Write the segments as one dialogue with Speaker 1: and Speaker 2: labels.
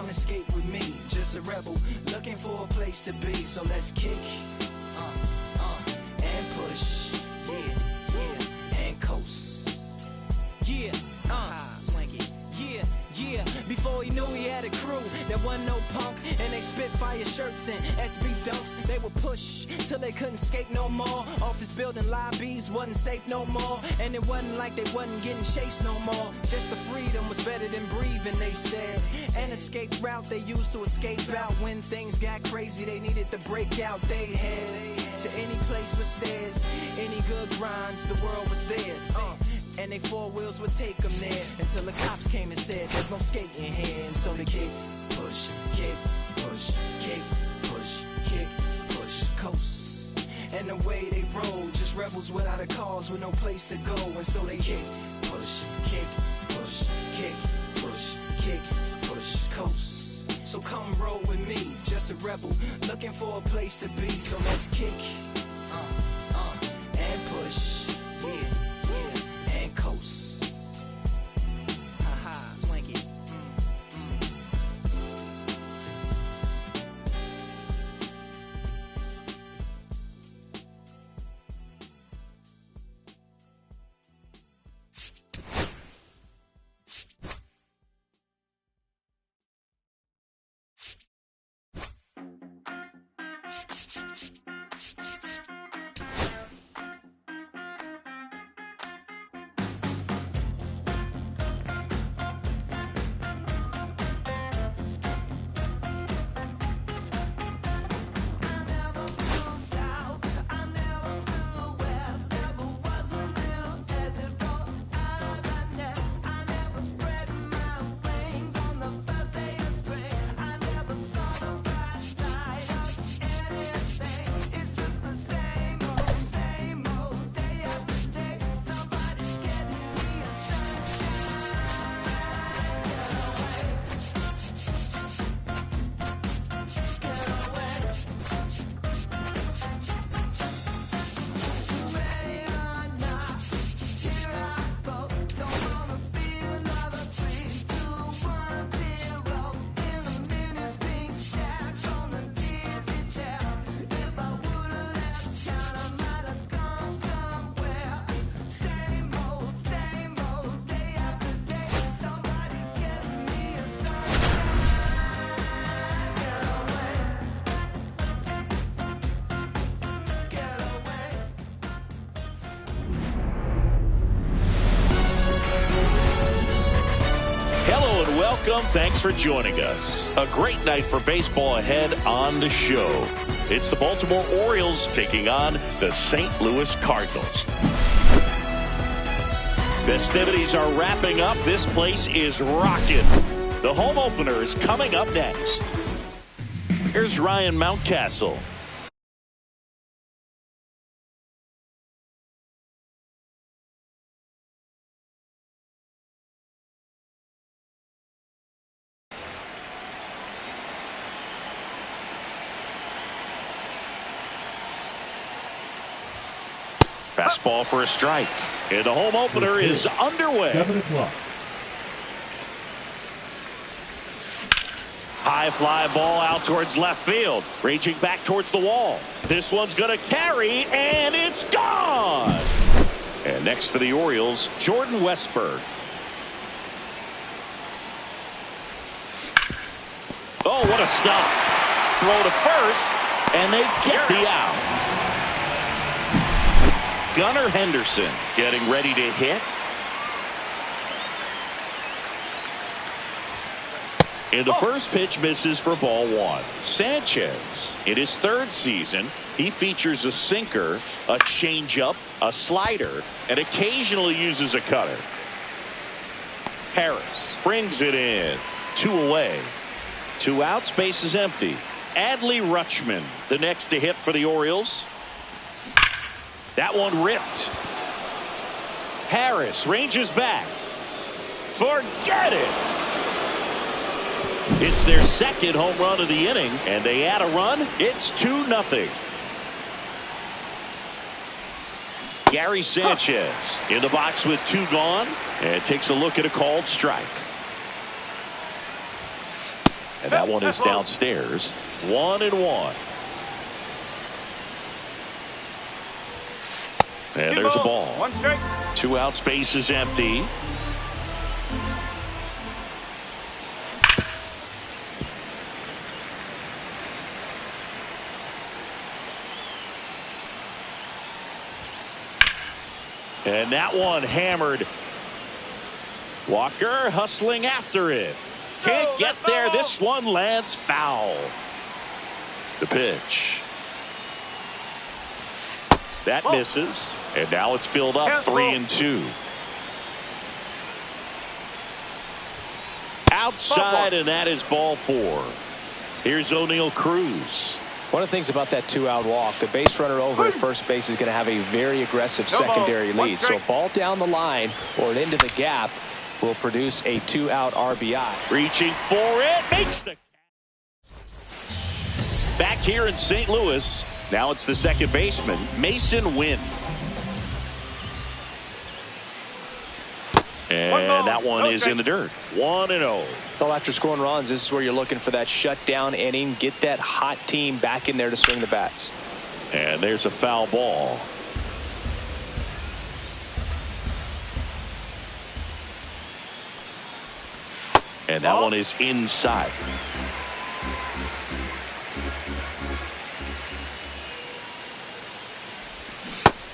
Speaker 1: Come escape with me, just a rebel looking for a place to be. So let's kick, and push, yeah, and coast. Yeah, swanky. Yeah, before he knew he had a crew that wasn't no punk, and they spit fire shirts and SB dunks. They would push till they couldn't skate no more. Office building lobbies wasn't safe no more, and it wasn't like they wasn't getting chased no more. Just the freedom was better than breathing, they said. An escape route they used to escape out when things got crazy. They needed to break out. They head to any place with stairs, any good grinds, the world was theirs. And they four wheels would take them there until the cops came and said there's no skating here. And so they kick, push, kick, push, kick, push, kick, push, coast. And the way they roll, just rebels without a cause with no place to go. And so they kick, push, kick, push, kick, push, kick, push, coast. So come roll with me, just a rebel looking for a place to be. So let's kick, and push, yeah. Coast. Haha, swanky.
Speaker 2: Welcome. Thanks for joining us. A great night for baseball ahead on the show. It's the Baltimore Orioles taking on the St. Louis Cardinals. Festivities are wrapping up. This place is rocking. The home opener is coming up next. Here's Ryan Mountcastle. Fastball for a strike. And the home opener is underway.
Speaker 3: 7 o'clock.
Speaker 2: High fly ball out towards left field. Raging back towards the wall. This one's going to carry, and it's gone. And next for the Orioles, Jordan Westburg. Oh, what a stop. Throw to first, and they get the out. Gunnar Henderson getting ready to hit. And the first pitch misses for ball one. Sanchez, in his third season, he features a sinker, a changeup, a slider, and occasionally uses a cutter. Harris brings it in. 2 away. 2 outs, base is empty. Adley Rutschman, the next to hit for the Orioles. That one ripped. Harris ranges back. Forget it. It's their second home run of the inning, and they add a run. It's 2-0. Gary Sanchez in the box with 2 gone, and takes a look at a called strike. And that one is downstairs. 1-1. And there's a ball.
Speaker 3: 1 strike.
Speaker 2: 2 out, space is empty. And that one hammered. Walker hustling after it. Can't get there. This one lands foul. The pitch. That misses. And now it's filled up 3-2. Outside, and that is ball 4. Here's O'Neal Cruz.
Speaker 4: One of the things about that 2-out walk, the base runner over at first base is going to have a very aggressive secondary lead. So a ball down the line or into the gap will produce a 2-out RBI.
Speaker 2: Reaching for it, makes the back here in St. Louis. Now it's the second baseman, Mason Wynn. And that one is in the dirt. 1-0.
Speaker 4: Well, after scoring runs, this is where you're looking for that shutdown inning. Get that hot team back in there to swing the bats.
Speaker 2: And there's a foul ball. And that one is inside.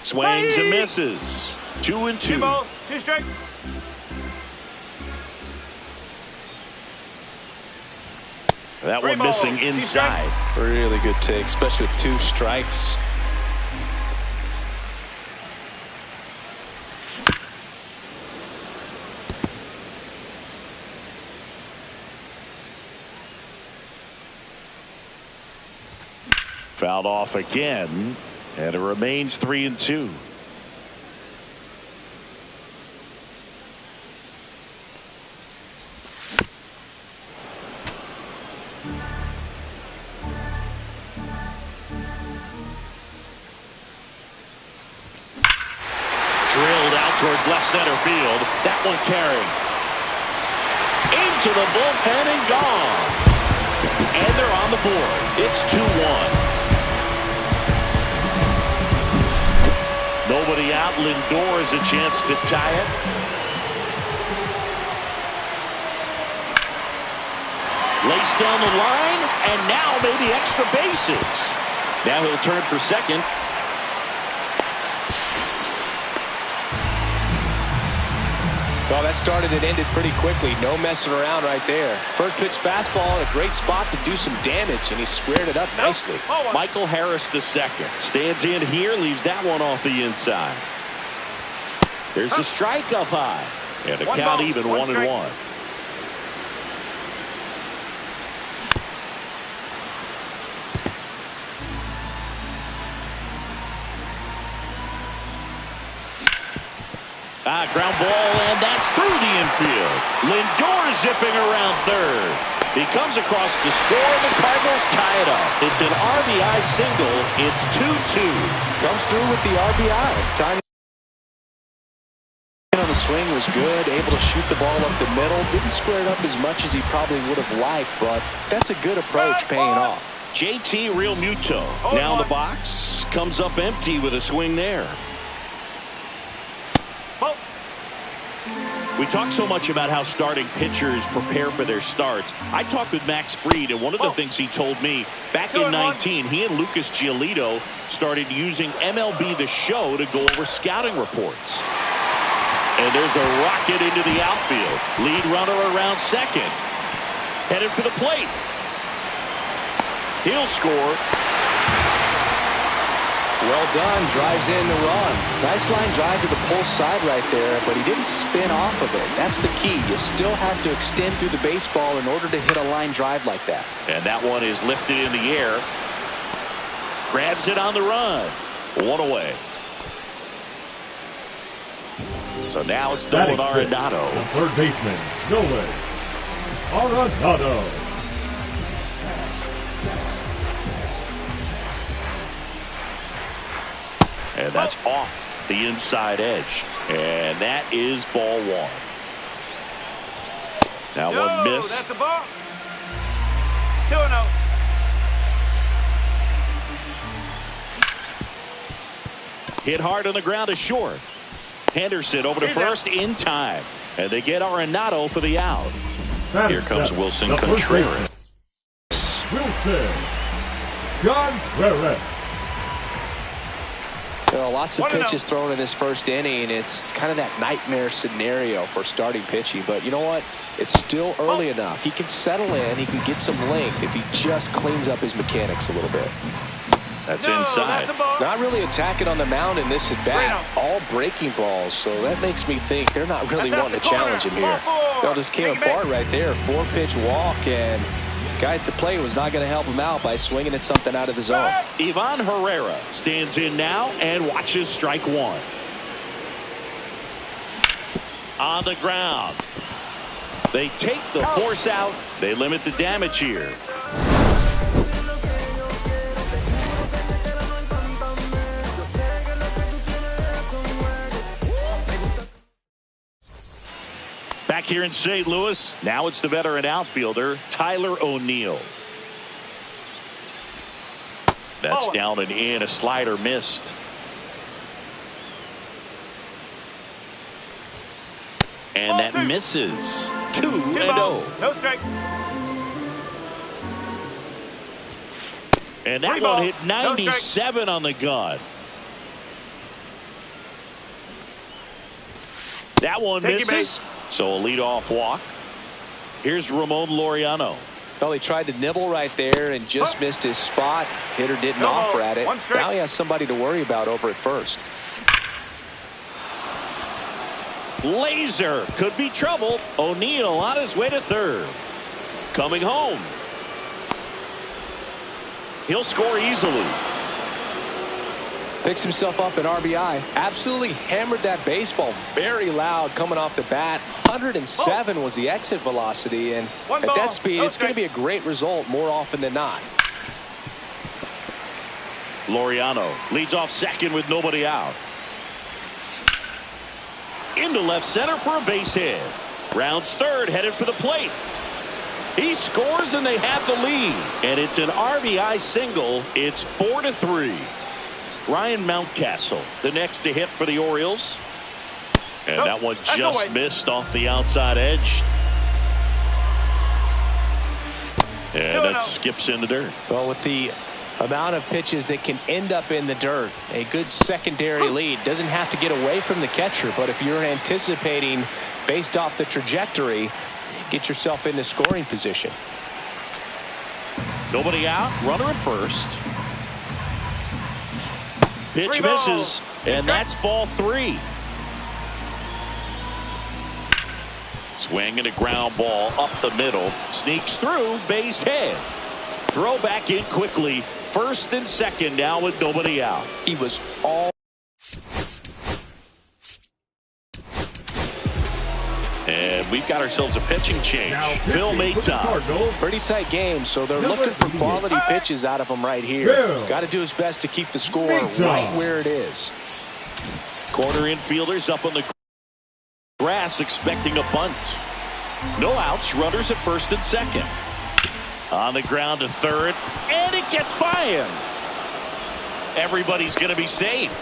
Speaker 2: Swings and misses. 2-2.
Speaker 3: 2 strikes.
Speaker 2: That one missing inside.
Speaker 4: Really good take, especially with 2 strikes.
Speaker 2: Fouled off again, and it remains 3-2. Drilled out towards left center field. That one carried into the bullpen and gone. And they're on the board. It's 2-1. Nobody out. Lindor has a chance to tie it. Laced down the line, and now maybe extra bases. Now he'll turn for second.
Speaker 4: Well, that started and ended pretty quickly. No messing around right there. First pitch fastball in a great spot to do some damage, and he squared it up nicely.
Speaker 2: Michael Harris the second. Stands in here, leaves that one off the inside. There's a strike up high. And the count even 1-1. Ground ball, and that's through the infield. Lindor zipping around third. He comes across to score, and the Cardinals tie it up. It's an RBI single. It's 2-2.
Speaker 4: Comes through with the RBI. Time on the swing was good. Able to shoot the ball up the middle. Didn't square it up as much as he probably would have liked, but that's a good approach paying off.
Speaker 2: Jay31rodriguez now in the box. Comes up empty with a swing there. We talk so much about how starting pitchers prepare for their starts. I talked with Max Fried, and one of the things he told me back in 19, he and Lucas Giolito started using MLB The Show to go over scouting reports. And there's a rocket into the outfield. Lead runner around second. Headed for the plate. He'll score.
Speaker 4: Well done. Drives in the run. Nice line drive to the pull side right there, but he didn't spin off of it. That's the key. You still have to extend through the baseball in order to hit a line drive like that.
Speaker 2: And that one is lifted in the air. Grabs it on the run. 1 away. So now it's Nolan Arenado.
Speaker 5: The third baseman, Nolan Arenado.
Speaker 2: And that's off the inside edge. And that is ball 1. Now one missed.
Speaker 3: That's the ball. 2-0.
Speaker 2: Hit hard on the ground is short. Henderson over to first in time. And they get Arenado for the out. Here comes Wilson Contreras.
Speaker 5: Wilson Contreras.
Speaker 4: Well, lots of pitches thrown in this first inning. It's kind of that nightmare scenario for starting pitching. But you know what? It's still early enough. He can settle in. He can get some length if he just cleans up his mechanics a little bit.
Speaker 2: That's inside.
Speaker 4: Not really attacking on the mound in this at bat. All breaking balls. So that makes me think they're not really wanting to challenge him here. They'll just came apart right there. 4-pitch walk, and guy at the plate was not going to help him out by swinging at something out of the zone.
Speaker 2: Ivan Herrera stands in now and watches strike one. On the ground. They take the force out. They limit the damage here. Back here in St. Louis, now it's the veteran outfielder, Tyler O'Neill. That's down and in. A slider missed. And that misses. 2-0.
Speaker 3: No strike.
Speaker 2: And that one hit 97 on the gun. That one misses. So a leadoff walk. Here's Ramon Laureano.
Speaker 4: Well, he tried to nibble right there and just missed his spot. Hitter didn't offer at it. Now he has somebody to worry about over at first.
Speaker 2: Laser could be trouble. O'Neill on his way to third. Coming home. He'll score easily.
Speaker 4: Picks himself up an RBI. Absolutely hammered that baseball. Very loud coming off the bat. 107 was the exit velocity, and at that speed, it's going to be a great result more often than not.
Speaker 2: Laureano leads off second with nobody out. Into left center for a base hit. Rounds third, headed for the plate. He scores and they have the lead. And it's an RBI single. It's 4-3. Ryan Mountcastle, the next to hit for the Orioles. And that one just missed off the outside edge. And that skips in the dirt.
Speaker 4: Well, with the amount of pitches that can end up in the dirt, a good secondary lead. Doesn't have to get away from the catcher, but if you're anticipating based off the trajectory, get yourself into scoring position.
Speaker 2: Nobody out, runner at first. Pitch misses, and that's ball 3. Swing and a ground ball up the middle. Sneaks through, base hit. Throw back in quickly. First and second now with nobody out.
Speaker 4: He was all.
Speaker 2: And we've got ourselves a pitching change. Phil Maton.
Speaker 4: Pretty tight game, so they're looking for quality pitches out of him right here. Got to do his best to keep the score right where it is.
Speaker 2: Corner infielders up on the grass expecting a bunt. No outs, runners at first and second. On the ground to third, and it gets by him. Everybody's going to be safe.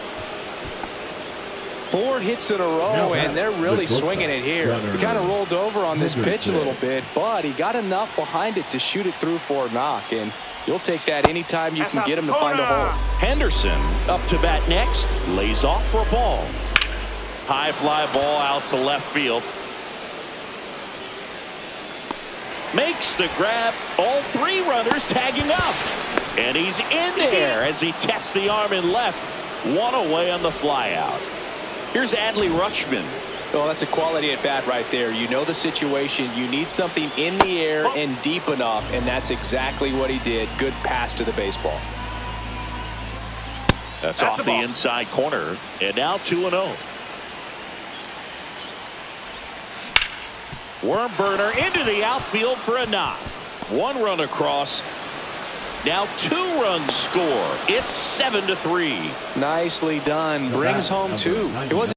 Speaker 4: 4 hits in a row, and they're really swinging it here. He kind of rolled over on this pitch a little bit, but he got enough behind it to shoot it through for a knock, and you'll take that anytime you can get him to find a hole.
Speaker 2: Henderson up to bat next, lays off for a ball. High fly ball out to left field. Makes the grab. All 3 runners tagging up. And he's in there as he tests the arm in left. 1 away on the fly out. Here's Adley Rutschman.
Speaker 4: Well, that's a quality at bat right there. You know the situation. You need something in the air and deep enough, and that's exactly what he did. Good pass to the baseball.
Speaker 2: That's off the inside corner. And now 2-0. Worm burner into the outfield for a knock. 1 run across. Now 2 runs score. It's 7-3.
Speaker 4: Nicely done. Brings home 2. It wasn't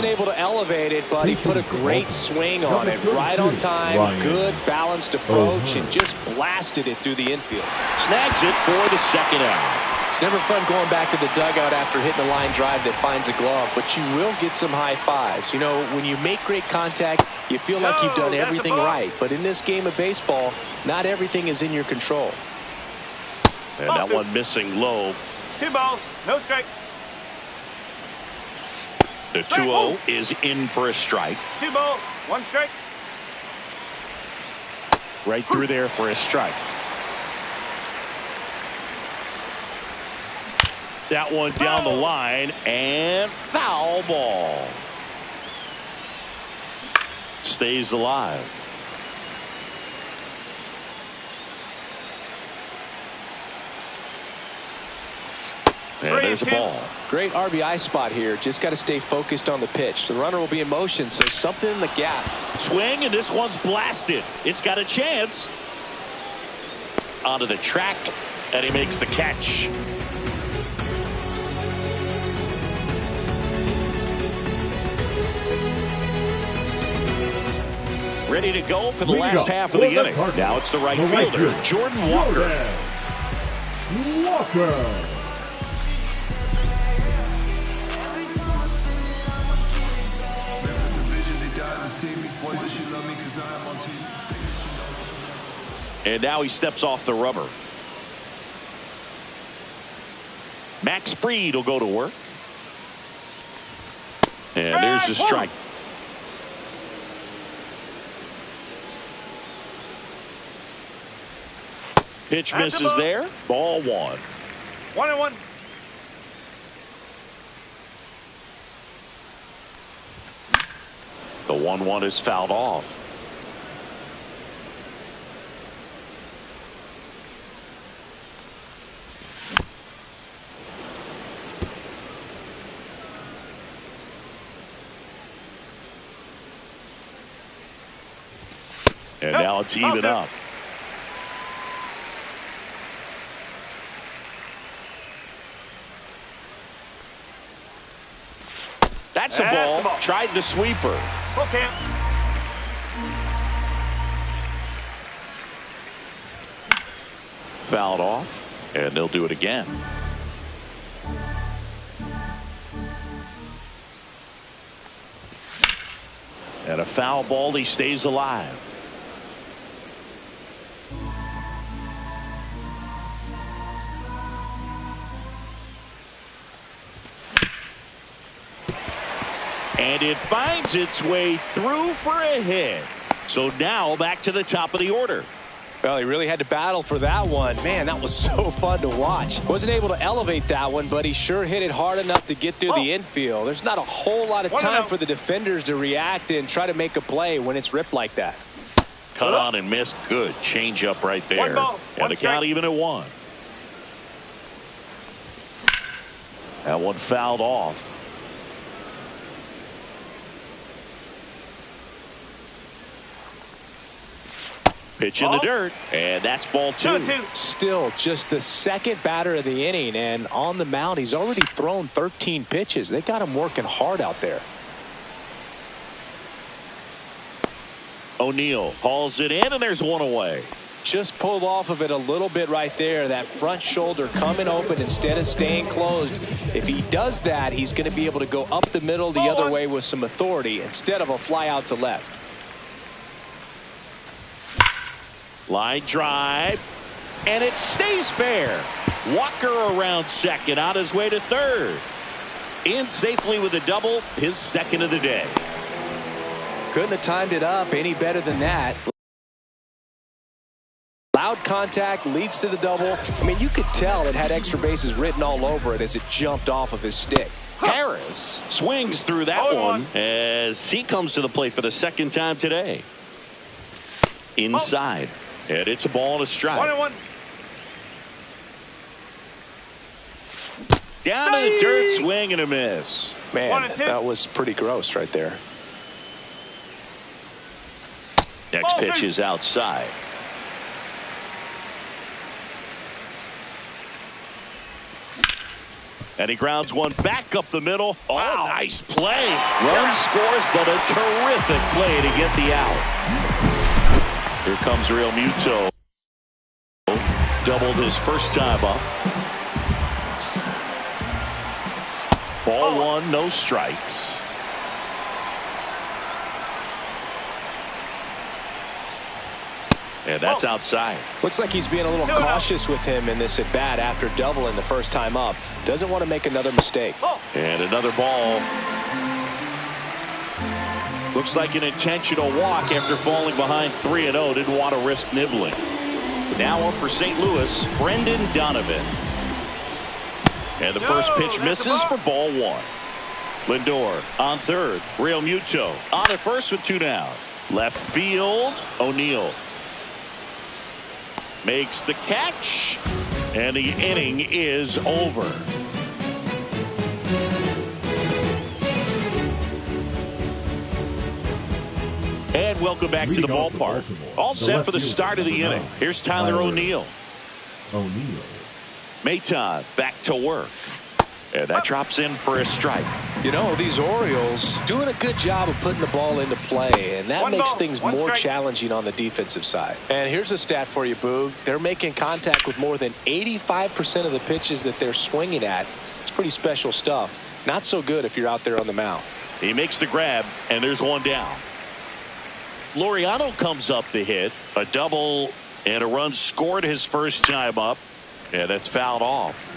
Speaker 4: able to elevate elevated, but he put a great swing on it. Right on time, good balanced approach, and just blasted it through the infield.
Speaker 2: Snags it for the second out.
Speaker 4: It's never fun going back to the dugout after hitting a line drive that finds a glove, but you will get some high fives. You know, when you make great contact, you feel like you've done everything right. But in this game of baseball, not everything is in your control.
Speaker 2: And that one missing low.
Speaker 3: 2 balls, no strike.
Speaker 2: The 2-0 is in for a strike.
Speaker 3: 2 balls, 1 strike.
Speaker 2: Right through there for a strike. That one down the line, and foul ball. Stays alive. And there's a ball.
Speaker 4: Great RBI spot here. Just got to stay focused on the pitch. The runner will be in motion, so something in the gap.
Speaker 2: Swing, and this one's blasted. It's got a chance. Onto the track, and he makes the catch. Ready to go for the last half of the inning. Now it's the right fielder, Jordan Walker. And now he steps off the rubber. Max Fried will go to work. And there's the strike. Pitch misses there. Ball 1.
Speaker 3: 1-1.
Speaker 2: The 1-1 is fouled off. And now it's even up. That's a ball. Tried the sweeper.
Speaker 3: Okay.
Speaker 2: Fouled off, and they'll do it again. And a foul ball. He stays alive. And it finds its way through for a hit. So now back to the top of the order.
Speaker 4: Well, he really had to battle for that one. Man, that was so fun to watch. Wasn't able to elevate that one, but he sure hit it hard enough to get through the infield. There's not a whole lot of time for the defenders to react and try to make a play when it's ripped like that.
Speaker 2: Cut on and missed. Good change up right there. And the count even at 1. That one fouled off. Pitch in the dirt, and that's ball 2.
Speaker 4: Still just the second batter of the inning, and on the mound, he's already thrown 13 pitches. They got him working hard out there.
Speaker 2: O'Neill hauls it in, and there's one away.
Speaker 4: Just pulled off of it a little bit right there. That front shoulder coming open instead of staying closed. If he does that, he's going to be able to go up the middle the other way with some authority instead of a fly out to left.
Speaker 2: Line drive, and it stays fair. Walker around second, on his way to third. In safely with a double, his second of the day.
Speaker 4: Couldn't have timed it up any better than that. Loud contact leads to the double. I mean, you could tell it had extra bases written all over it as it jumped off of his stick.
Speaker 2: Harris swings through that one as he comes to the plate for the second time today. Inside. And it's a ball and a strike.
Speaker 3: 1-1.
Speaker 2: Down to the dirt, swing and a miss.
Speaker 4: Man, that was pretty gross right there.
Speaker 2: Next pitch is outside. And he grounds one back up the middle. Oh, wow. Nice play. Run scores, but a terrific play to get the out. Here comes Real Muto. Doubled his first time up. Ball one, no strikes. And that's outside.
Speaker 4: Looks like he's being a little cautious with him in this at bat after doubling the first time up. Doesn't want to make another mistake.
Speaker 2: And another ball. Looks like an intentional walk after falling behind 3-0. Didn't want to risk nibbling. Now up for St. Louis, Brendan Donovan. And the first pitch misses for ball one. Lindor on third. Real Muto on at first with 2 down. Left field, O'Neill makes the catch, and the inning is over. And welcome back to the ballpark. All set for the start of the inning. Here's Tyler O'Neill. Maton back to work. And that drops in for a strike.
Speaker 4: You know, these Orioles doing a good job of putting the ball into play, and that makes things more challenging on the defensive side. And here's a stat for you, Boog. They're making contact with more than 85% of the pitches that they're swinging at. It's pretty special stuff. Not so good if you're out there on the mound.
Speaker 2: He makes the grab, and there's one down. Laureano comes up to hit. A double and a run scored his first time up. And that's fouled off.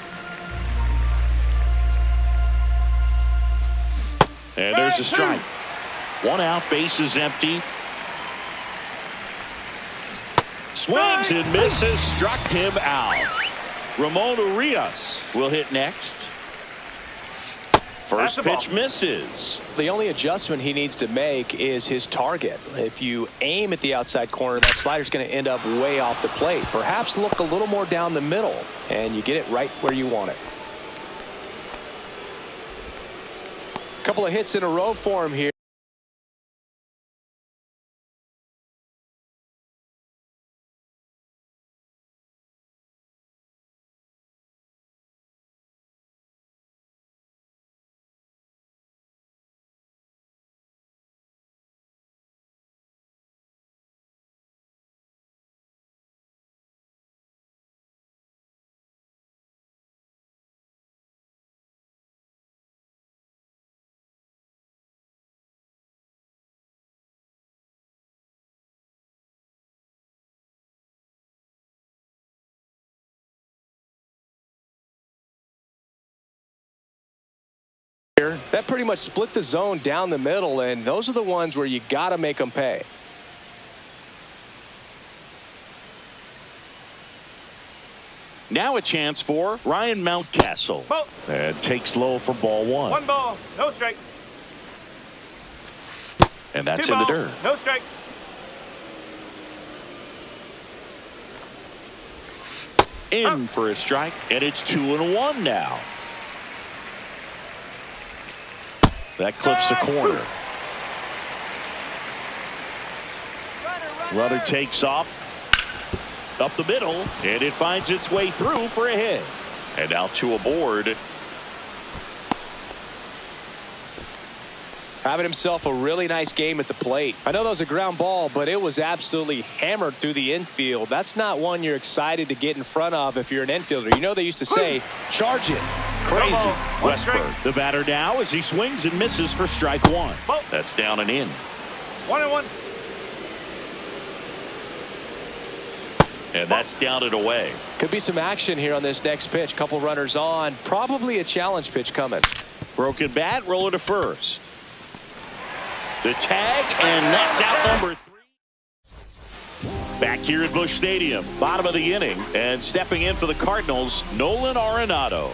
Speaker 2: And there's a strike. 1 out, base is empty. Swings and misses, struck him out. Ramon Urias will hit next. First pitch misses.
Speaker 4: The only adjustment he needs to make is his target. If you aim at the outside corner, that slider's going to end up way off the plate. Perhaps look a little more down the middle, and you get it right where you want it. Couple of hits in a row for him here. That pretty much split the zone down the middle, and those are the ones where you got to make them pay.
Speaker 2: Now a chance for Ryan Mountcastle. And takes low for ball one.
Speaker 3: 1 ball, no strike.
Speaker 2: And that's in the dirt.
Speaker 3: No strike.
Speaker 2: In for a strike, and it's 2-1 now. That clips the corner. Runner takes off up the middle, and it finds its way through for a hit. And now 2 aboard.
Speaker 4: Having himself a really nice game at the plate. I know that was a ground ball, but it was absolutely hammered through the infield. That's not one you're excited to get in front of if you're an infielder. You know, they used to say, charge it. Crazy.
Speaker 2: Westberg, the batter now, as he swings and misses for strike 1. That's down and in.
Speaker 3: 1-1.
Speaker 2: And that's down and away.
Speaker 4: Could be some action here on this next pitch. Couple runners on. Probably a challenge pitch coming.
Speaker 2: Broken bat, rolling to first. The tag, and that's out number 3. Back here at Busch Stadium, bottom of the inning, and stepping in for the Cardinals, Nolan Arenado.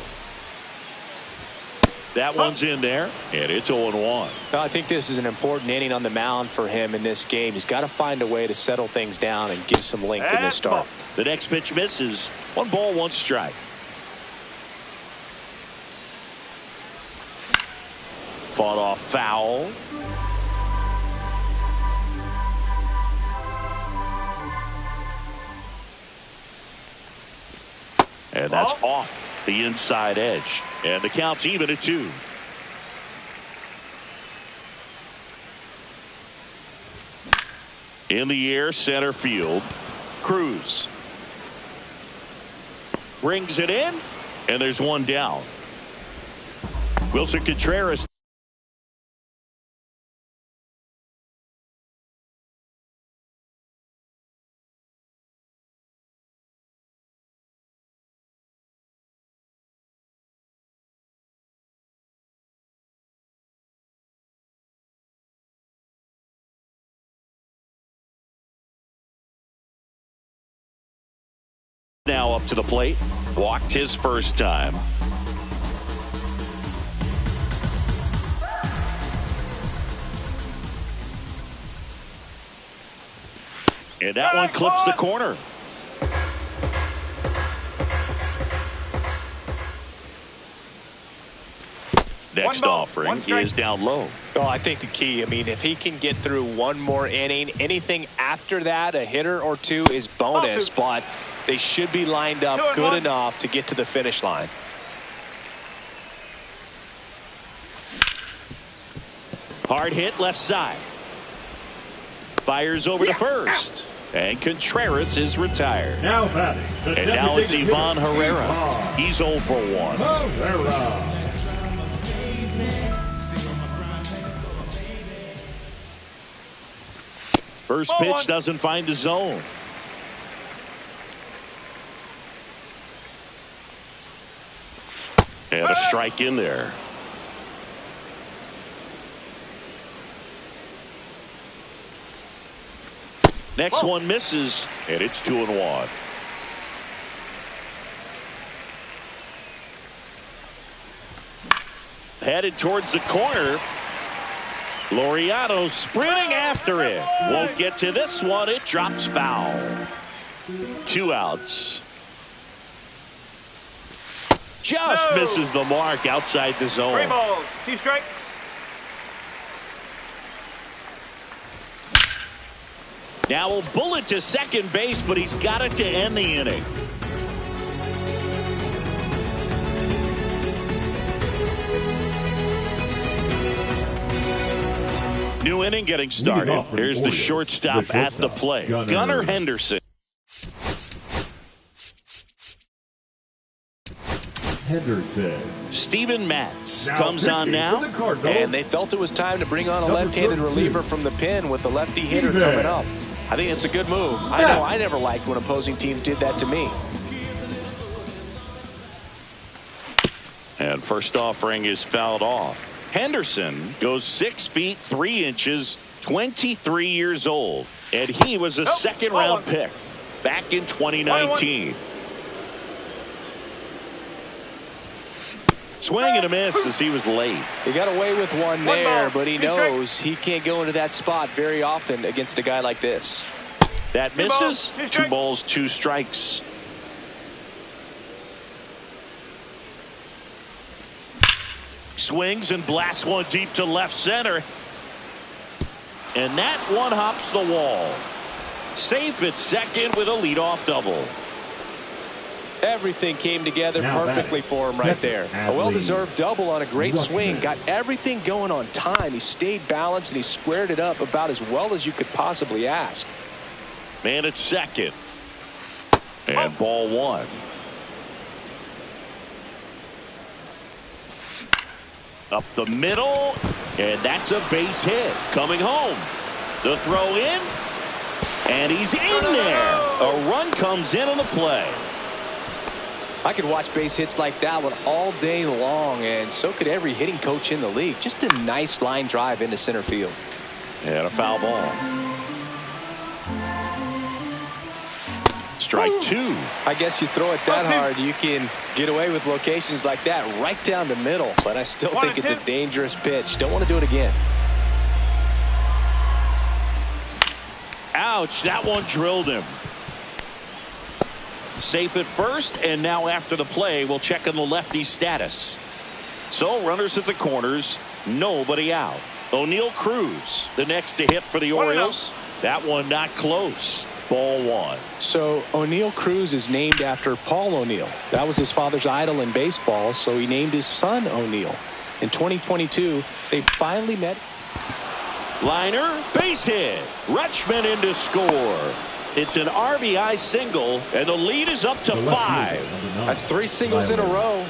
Speaker 2: That one's in there, and it's 0-1.
Speaker 4: I think this is an important inning on the mound for him in this game. He's got to find a way to settle things down and give some length in this start.
Speaker 2: The next pitch misses. 1 ball, 1 strike. Fought off foul. And that's off the inside edge. And the count's even at 2. In the air, center field. Cruz brings it in, and there's one down. Wilson Contreras. Now up to the plate. Walked his first time. And that one clips the corner. Next offering is down low.
Speaker 4: Oh, I think the key, I mean, if he can get through one more inning, anything after that, a hitter or two is bonus, but they should be lined up good enough to get to the finish line.
Speaker 2: Hard hit left side. Fires over to first. And Contreras is retired.
Speaker 5: Now batting.
Speaker 2: And now it's Ivan Herrera. He's 0 for 1.
Speaker 5: Herrera.
Speaker 2: First pitch doesn't find the zone. And a strike in there. Next one misses, and it's 2-1. Headed towards the corner. Laureano sprinting after it. Won't get to this one. It drops foul. 2 outs. Just misses the mark outside the zone.
Speaker 3: 3 balls, 2 strikes.
Speaker 2: Now a bullet to second base, but he's got it to end the inning. New inning getting started. Here's the shortstop at the plate. Gunnar Henderson. Steven Matz comes on now.
Speaker 4: And they felt it was time to bring on a left-handed reliever from the pen with the lefty hitter coming up. I think it's a good move. I know I never liked when opposing teams did that to me.
Speaker 2: And first offering is fouled off. Henderson goes 6 feet 3 inches, 23 years old, and he was a second-round pick back in 2019. Swing and a miss as he was late.
Speaker 4: He got away with one there, but he knows he can't go into that spot very often against a guy like this.
Speaker 2: That misses. 2 balls, 2 strikes. Swings and blasts one deep to left center. And that one hops the wall. Safe at second with a leadoff double.
Speaker 4: Everything came together perfectly for him right there. A well-deserved double on a great swing. Got everything going on time. He stayed balanced and he squared it up about as well as you could possibly ask.
Speaker 2: Man at second. And ball 1. Up the middle. And that's a base hit. Coming home. The throw in. And he's in there. A run comes in on the play.
Speaker 4: I could watch base hits like that one all day long, and so could every hitting coach in the league. Just a nice line drive into center field.
Speaker 2: And a foul ball. Strike 2.
Speaker 4: I guess you throw it that hard, you can get away with locations like that right down the middle. But I still think it's a dangerous pitch. Don't want to do it again.
Speaker 2: Ouch, that one drilled him. Safe at first, and now after the play, we'll check on the lefty's status. So runners at the corners, nobody out. O'Neal Cruz, the next to hit for the Orioles. That one not close. Ball one.
Speaker 4: So O'Neal Cruz is named after Paul O'Neal. That was his father's idol in baseball, so he named his son O'Neal. In 2022, they finally met.
Speaker 2: Liner, base hit. Rutschman in to score. It's an RBI single, and the lead is up to 5.
Speaker 4: That's 3 singles in a row.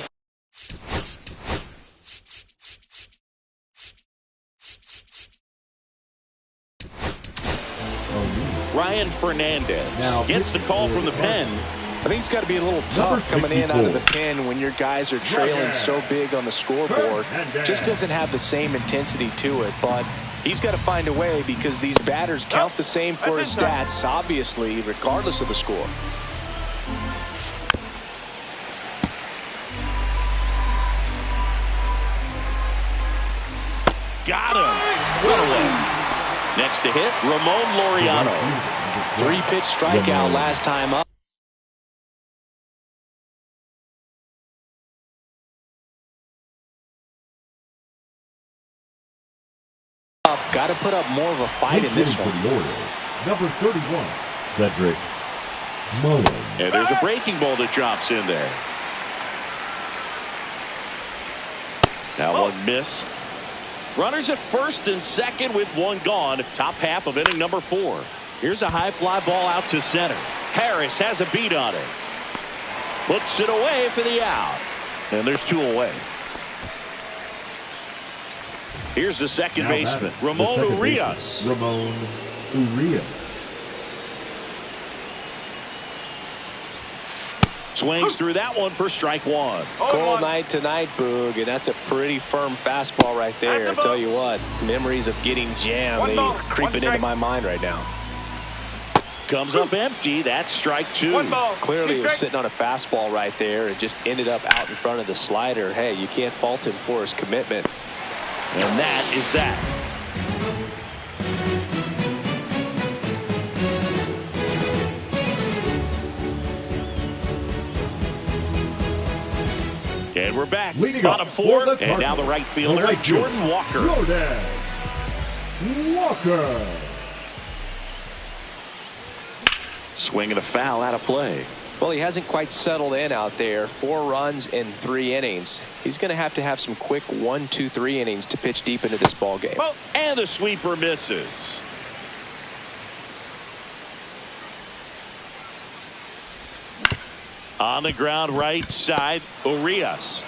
Speaker 2: Ryan Fernandez gets the call from the pen.
Speaker 4: I think it's got to be a little tough coming in out of the pen when your guys are trailing so big on the scoreboard. Just doesn't have the same intensity to it, but he's got to find a way because these batters count the same for his stats, obviously, regardless of the score.
Speaker 2: Got him. What away. Next to hit, Ramon Laureano.
Speaker 4: 3-pitch strikeout last time up. Got to put up more of a fight in this one.
Speaker 5: Number 31, Cedric Mullins.
Speaker 2: And there's a breaking ball that drops in there. Now one missed. Runners at first and second with one gone. Top half of inning number 4. Here's a high fly ball out to center. Harris has a beat on it. Puts it away for the out. And there's 2 away. Here's the second baseman, Ramon Urias.
Speaker 5: Ramon Urias.
Speaker 2: Swings through that one for strike 1.
Speaker 4: Cold night tonight, Boog, and that's a pretty firm fastball right there. I tell you what, memories of getting jammed, they creeping into my mind right now.
Speaker 2: Comes up empty. That's strike 2.
Speaker 4: Clearly he was sitting on a fastball right there and just ended up out in front of the slider. Hey, you can't fault him for his commitment.
Speaker 2: And that is that. And we're back.
Speaker 5: Leading
Speaker 2: bottom
Speaker 5: up
Speaker 2: 4, and now the right fielder, Jordan Walker.
Speaker 5: Jordan Walker.
Speaker 2: Swinging a foul out of play.
Speaker 4: Well, he hasn't quite settled in out there. 4 runs in 3 innings. He's going to have some quick 1, 2, 3 innings to pitch deep into this ball game.
Speaker 2: And the sweeper misses. On the ground right side, Urias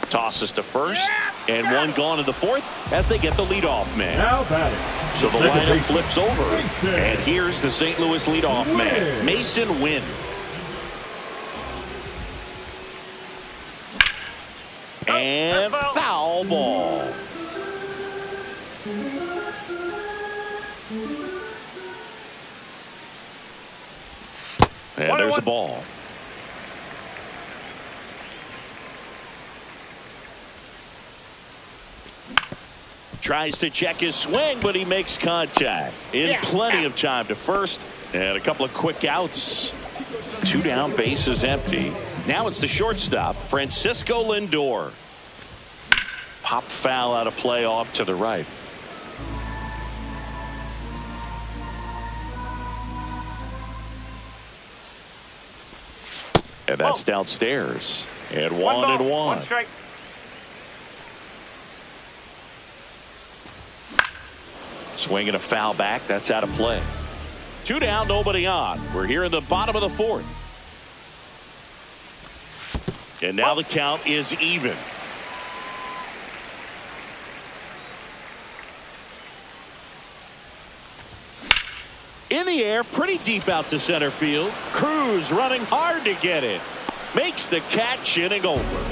Speaker 2: tosses to first, and one gone in the 4th as they get the leadoff man.
Speaker 5: Now batting.
Speaker 2: So the lineup flips over, and here's the St. Louis leadoff man, Mason Wynn. And foul ball. And there's a ball. Tries to check his swing, but he makes contact in plenty of time to first, and a couple of quick outs. 2 down, bases empty. Now it's the shortstop, Francisco Lindor. Pop foul out of play off to the right. And that's downstairs. And one.
Speaker 3: 1 strike.
Speaker 2: Swinging a foul back. That's out of play. 2 down, nobody on. We're here in the bottom of the 4th. And now the count is even. In the air, pretty deep out to center field. Cruz running hard to get it. Makes the catch, inning over.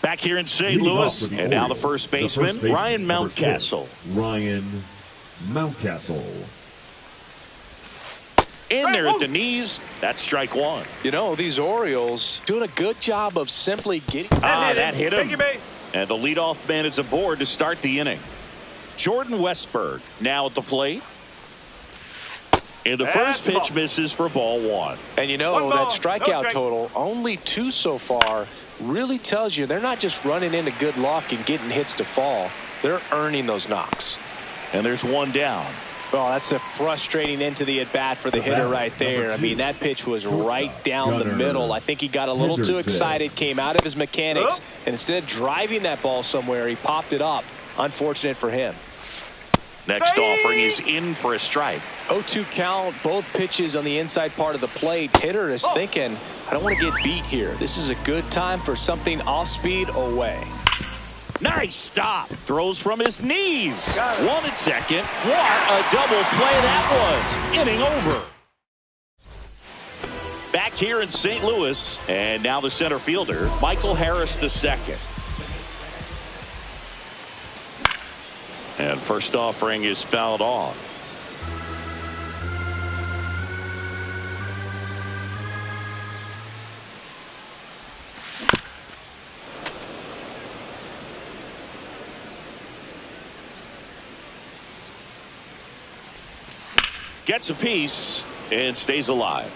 Speaker 2: Back here in St. Louis, and now the first baseman, Ryan Mountcastle.
Speaker 5: Ryan Mountcastle.
Speaker 2: In there at the knees. That's strike 1.
Speaker 4: You know, these Orioles doing a good job of simply getting.
Speaker 2: That hit him. And the leadoff man is aboard to start the inning. Jordan Westburg now at the plate. And the first pitch misses for ball one.
Speaker 4: And you know,
Speaker 3: One
Speaker 4: that
Speaker 3: ball,
Speaker 4: strikeout
Speaker 3: no strike.
Speaker 4: total, only 2 so far, really tells you they're not just running into good luck and getting hits to fall. They're earning those knocks.
Speaker 2: And there's one down.
Speaker 4: Well, that's a frustrating end to the at-bat for the hitter right there. I mean, that pitch was right down the middle. I think he got a little too excited, came out of his mechanics, and instead of driving that ball somewhere, he popped it up. Unfortunate for him.
Speaker 2: Next offering is in for a strike.
Speaker 4: 0-2 count, both pitches on the inside part of the plate. Hitter is thinking, I don't want to get beat here. This is a good time for something off-speed away.
Speaker 2: Nice stop. Throws from his knees. One at second. What a double play that was. Inning over. Back here in St. Louis. And now the center fielder, Michael Harris II. And first offering is fouled off. Gets a piece and stays alive.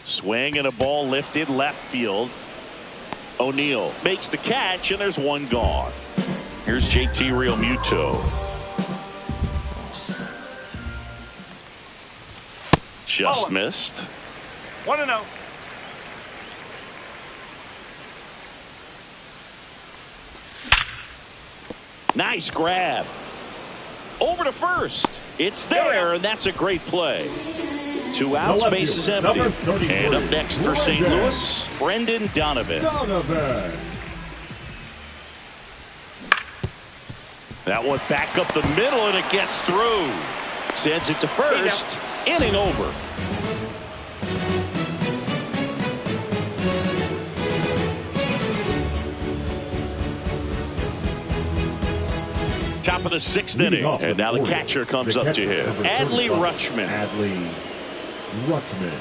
Speaker 2: Swing and a ball lifted left field. O'Neill makes the catch and there's one gone. Here's Jay31rodriguez. Just missed.
Speaker 3: 1-0.
Speaker 2: Nice grab. Over to first. It's there, and that's a great play. 2 outs, base is empty. And up next for St. Louis, Brendan Donovan. That one back up the middle, and it gets through. Sends it to first. Inning over. Top of the 6th inning, and now the catcher comes up to him. Adley Rutschman.
Speaker 5: Adley Rutschman.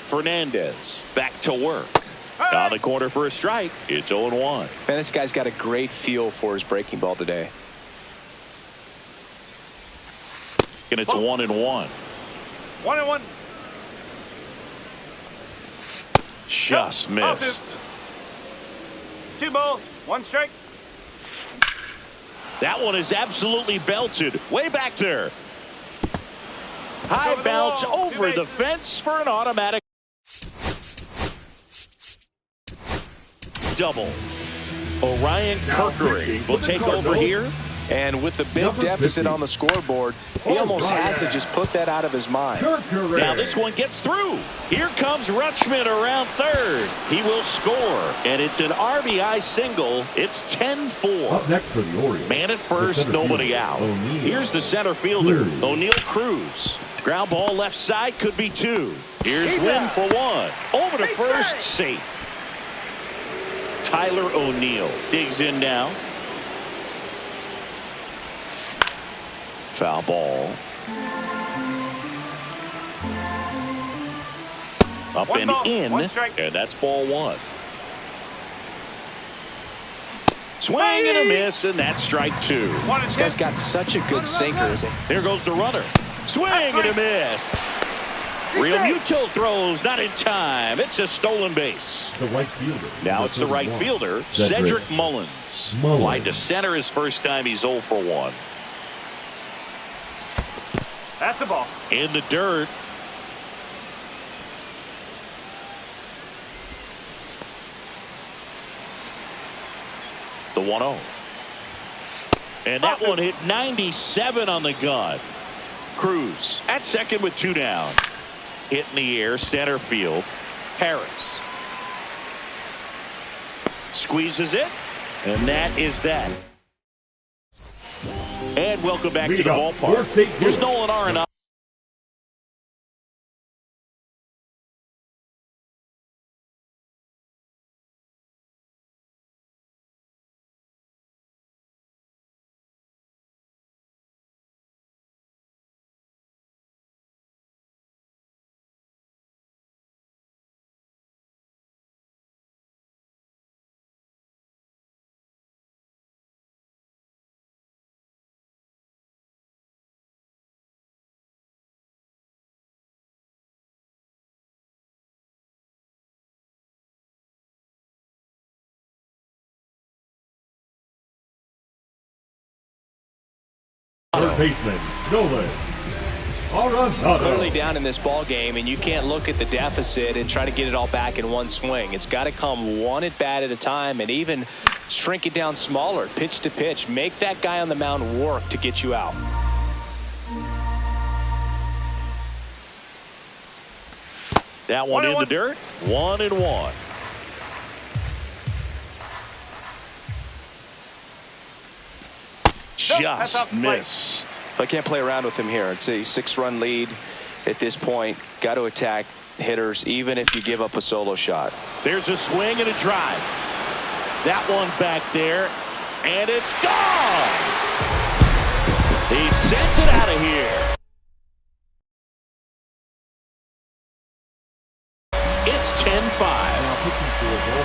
Speaker 2: Fernandez back to work. On the corner for a strike. It's 0-1.
Speaker 4: Man, this guy's got a great feel for his breaking ball today.
Speaker 2: And it's 1-1.
Speaker 3: 1-1.
Speaker 2: Just missed.
Speaker 3: 2 balls, 1 strike.
Speaker 2: That one is absolutely belted. Way back there. High bounce over the fence for an automatic double. Orion Kirkering will take over here.
Speaker 4: And with the big deficit on the scoreboard, he almost has to just put that out of his mind.
Speaker 2: Now this one gets through. Here comes Rutschman around third. He will score. And it's an RBI single. It's 10-4.
Speaker 5: Up next for the Orioles.
Speaker 2: Man at first, nobody out. Here's the center fielder, O'Neill Cruz. Ground ball left side, could be 2. Here's Wynn for 1. Over to first, safe. Tyler O'Neill digs in now. Foul ball. Up
Speaker 3: One
Speaker 2: and
Speaker 3: ball,
Speaker 2: in,
Speaker 3: 1 strike.
Speaker 2: and that's ball 1. Swing and a miss, and that's strike 2.
Speaker 4: This guy's got such a good sinker.
Speaker 2: There goes the runner. Swing and a miss. Real Muto throws, not in time. It's a stolen base.
Speaker 5: The right fielder.
Speaker 2: Now it's the right fielder, Cedric Mullins. Fly to center his first time. He's 0 for 1.
Speaker 3: That's a ball.
Speaker 2: In the dirt. The 1-0. And that one hit 97 on the gun. Cruz at second with 2 down. hit in the air, center field. Harris squeezes it, and that is that. And welcome back to the ballpark. Here's Nolan Arenado.
Speaker 5: Third baseman, Nolan Arenado.
Speaker 4: Clearly down in this ball game, and you can't look at the deficit and try to get it all back in one swing. It's got to come one at bat at a time, and even shrink it down smaller, pitch to pitch. Make that guy on the mound work to get you out.
Speaker 2: That one in the dirt. 1-1. Just missed.
Speaker 4: I can't play around with him here. It's a 6-run lead at this point. Got to attack hitters even if you give up a solo shot.
Speaker 2: There's a swing and a drive. That one back there, and it's gone. He sends it out of here. It's 10-5.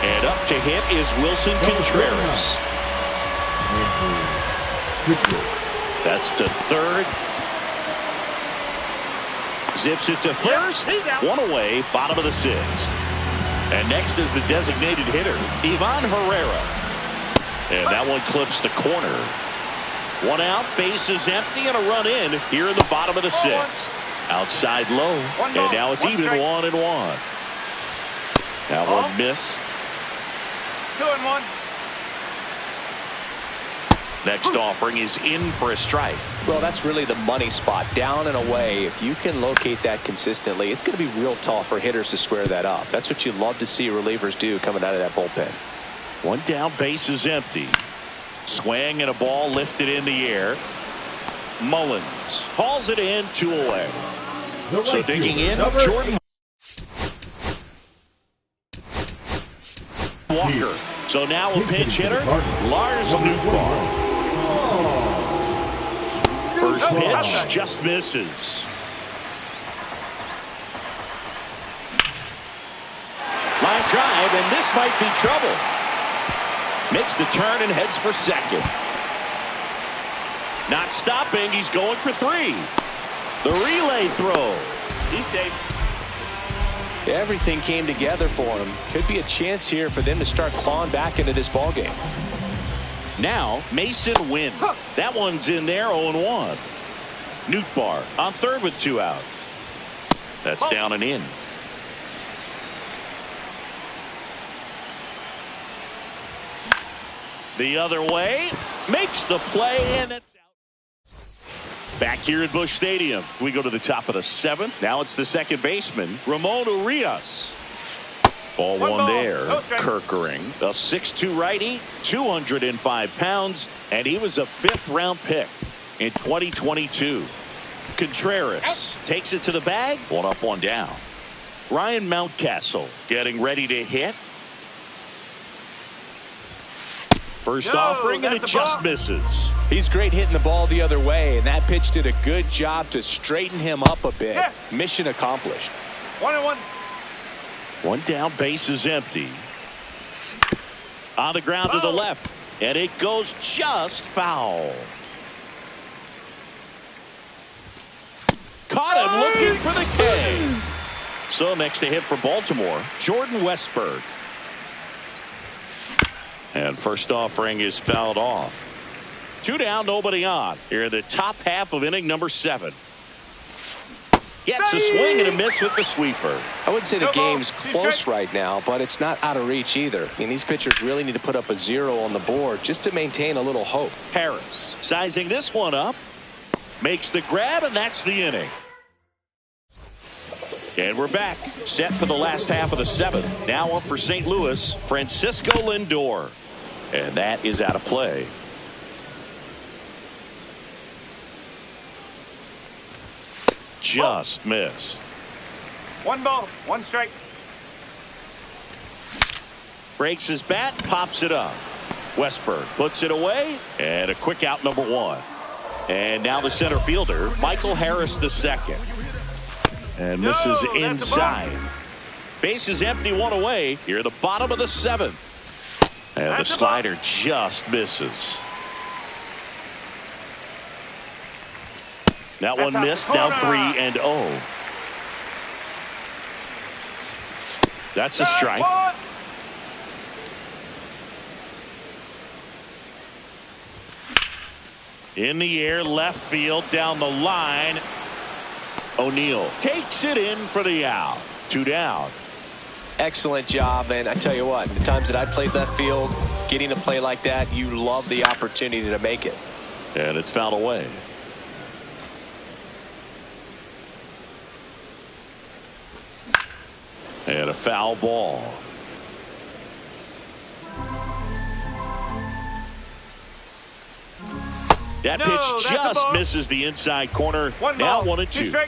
Speaker 2: And up to hit is Wilson Contreras. That's to third. Zips it to first. One away, bottom of the 6th. And next is the designated hitter, Ivan Herrera. And that one clips the corner. One out, bases empty, and a run in here in the bottom of the 6th. Outside low, and now it's even 1-1. That one missed.
Speaker 3: 2-1.
Speaker 2: Next offering is in for a strike.
Speaker 4: Well, that's really the money spot, down and away. If you can locate that consistently, it's going to be real tough for hitters to square that up. That's what you love to see relievers do coming out of that bullpen.
Speaker 2: One down, base is empty. Swing and a ball lifted in the air. Mullins hauls it in, 2 away. So digging in, Jordan Walker. So now a pinch hitter, Lars Nootbaar. First pitch just misses. Line drive, and this might be trouble. Makes the turn and heads for second. Not stopping, he's going for 3. The relay throw. He's safe.
Speaker 4: Everything came together for him. Could be a chance here for them to start clawing back into this ball game.
Speaker 2: Now Mason Wynn. That one's in there, 0-1. Nootbaar on third with 2 out. That's down and in. The other way, makes the play, and it's out. Back here at Busch Stadium, we go to the top of the 7th. Now it's the second baseman, Ramon Urias. Ball one there. Kirkering, a 6'2" righty, 205 pounds, and he was a 5th-round pick in 2022. Contreras takes it to the bag. 1 up, 1 down. Ryan Mountcastle getting ready to hit. First offering, and it just misses.
Speaker 4: He's great hitting the ball the other way, and that pitch did a good job to straighten him up a bit. Mission accomplished.
Speaker 3: 1-1.
Speaker 2: One down, base is empty. On the ground to the left, and it goes just foul. Caught him looking for the K. So next to hit for Baltimore, Jordan Westburg. And first offering is fouled off. 2 down, nobody on. Here in the top half of inning number 7. Gets a swing and a miss with the sweeper.
Speaker 4: I wouldn't say the game's close right now, but it's not out of reach either. I mean, these pitchers really need to put up a 0 on the board just to maintain a little hope.
Speaker 2: Harris sizing this one up. Makes the grab, and that's the inning. And we're back, set for the last half of the seventh. Now up for St. Louis, Francisco Lindor. And that is out of play. Just missed.
Speaker 3: 1 ball, 1 strike.
Speaker 2: Breaks his bat, pops it up. Westberg puts it away, and a quick out, number 1. And now the center fielder, Michael Harris II. And misses inside. Base is empty, 1 away. Here at the bottom of the 7th. And the slider just misses. That one missed. Now 3-0. That's a strike. In the air, left field, down the line. O'Neill takes it in for the out. 2 down.
Speaker 4: Excellent job, and I tell you what, the times that I played left field, getting a play like that, you love the opportunity to make it.
Speaker 2: And it's fouled away. And a foul ball. That pitch just misses the inside corner. Now 1-2.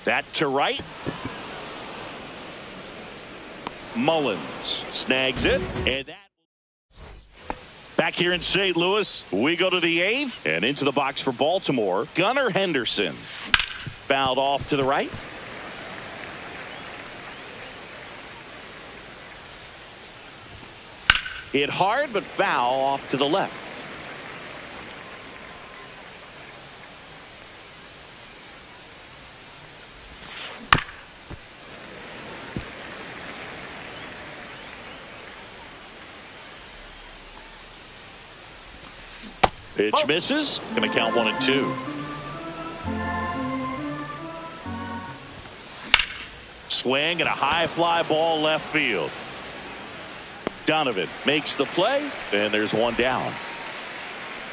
Speaker 2: That to right. Mullins snags it. And that back here in St. Louis, we go to the 8th. And into the box for Baltimore, Gunnar Henderson. Fouled off to the right. Hit hard, but foul off to the left. Pitch misses. Going to count 1-2. Swing and a high fly ball left field. Donovan makes the play, and there's 1 down.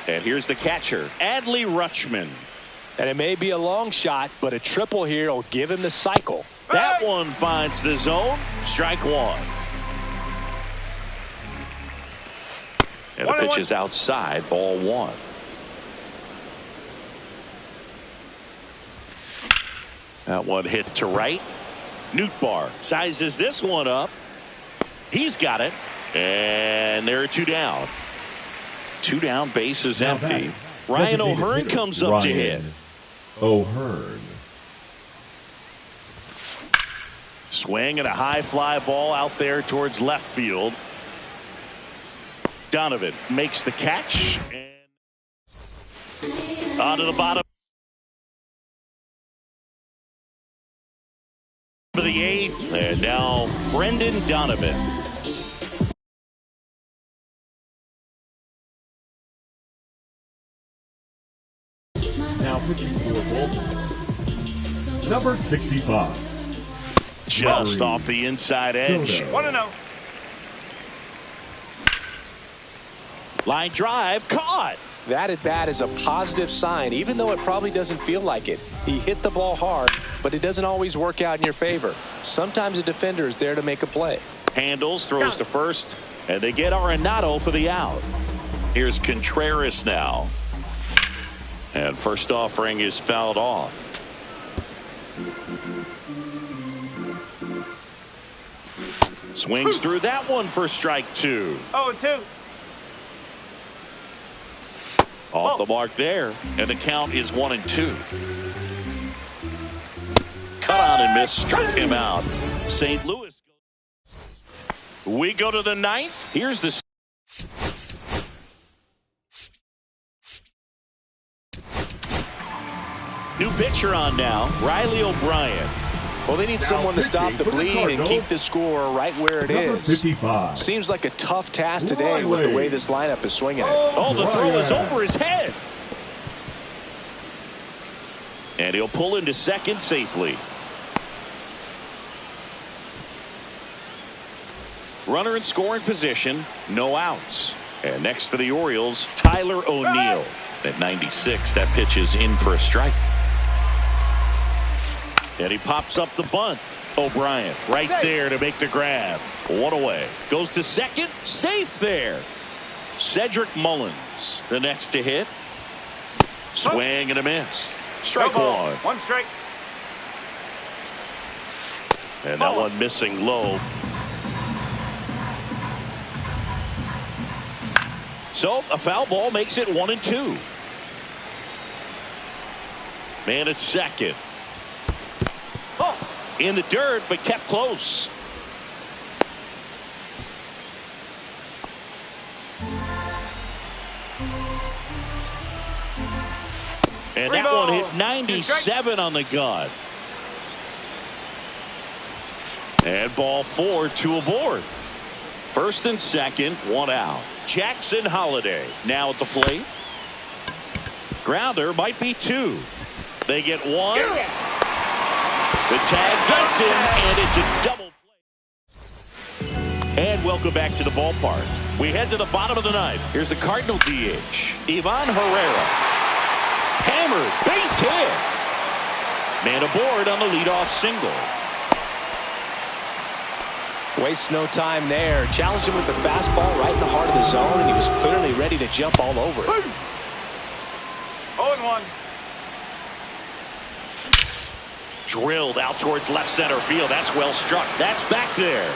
Speaker 2: And here's the catcher, Adley Rutschman.
Speaker 4: And it may be a long shot, but a triple here will give him the cycle.
Speaker 2: That one finds the zone. Strike 1. And the pitch is outside, ball 1. That one hit to right. Nootbaar sizes this one up. He's got it. And there are 2 down. 2 down, base is empty. Ryan O'Hearn comes up to hit.
Speaker 5: O'Hearn.
Speaker 2: Swing and a high fly ball out there towards left field. Donovan makes the catch. And onto the bottom of the 8th. And now Brendan Donovan.
Speaker 5: Now pitching for Baltimore, number 65.
Speaker 2: Just off the inside edge.
Speaker 3: 1-0.
Speaker 2: Line drive caught.
Speaker 4: That at bat is a positive sign, even though it probably doesn't feel like it. He hit the ball hard, but it doesn't always work out in your favor. Sometimes a defender is there to make a play.
Speaker 2: Handles, throws to first, and they get Arenado for the out. Here's Contreras now. And first offering is fouled off. Swings through that one for strike 2.
Speaker 3: 0-2.
Speaker 2: Off the mark there, and the count is 1-2. Cut on and miss, struck him out. St. Louis. We go to the 9th. Here's the new pitcher on now, Riley O'Brien.
Speaker 4: Well, they need someone to stop the bleeding and keep the score right where it is.
Speaker 5: 55.
Speaker 4: Seems like a tough task today with the way this lineup is swinging it.
Speaker 2: Oh, the throw is over his head. And he'll pull into second safely. Runner in scoring position, no outs. And next for the Orioles, Tyler O'Neill. At 96, that pitch is in for a strike. And he pops up the bunt. O'Brien right there to make the grab. One away. Goes to second. Safe there. Cedric Mullins, the next to hit. Swing and a miss. Strike one.
Speaker 3: One strike.
Speaker 2: And that one missing low. So a foul ball makes it 1-2. Man at second. In the dirt, but kept close. And that one hit 97 on the gun. And ball 4, 2 aboard. First and second, 1 out. Jackson Holiday now at the plate. Grounder might be 2. They get 1. The tag gets him, and it's a double play. And welcome back to the ballpark. We head to the bottom of the ninth. Here's the Cardinal DH, Ivan Herrera. Hammered, base hit. Man aboard on the leadoff single.
Speaker 4: Waste no time there. Challenged him with the fastball right in the heart of the zone, and he was clearly ready to jump all over it.
Speaker 3: 0-1.
Speaker 2: Drilled out towards left center field. That's well struck. That's back there.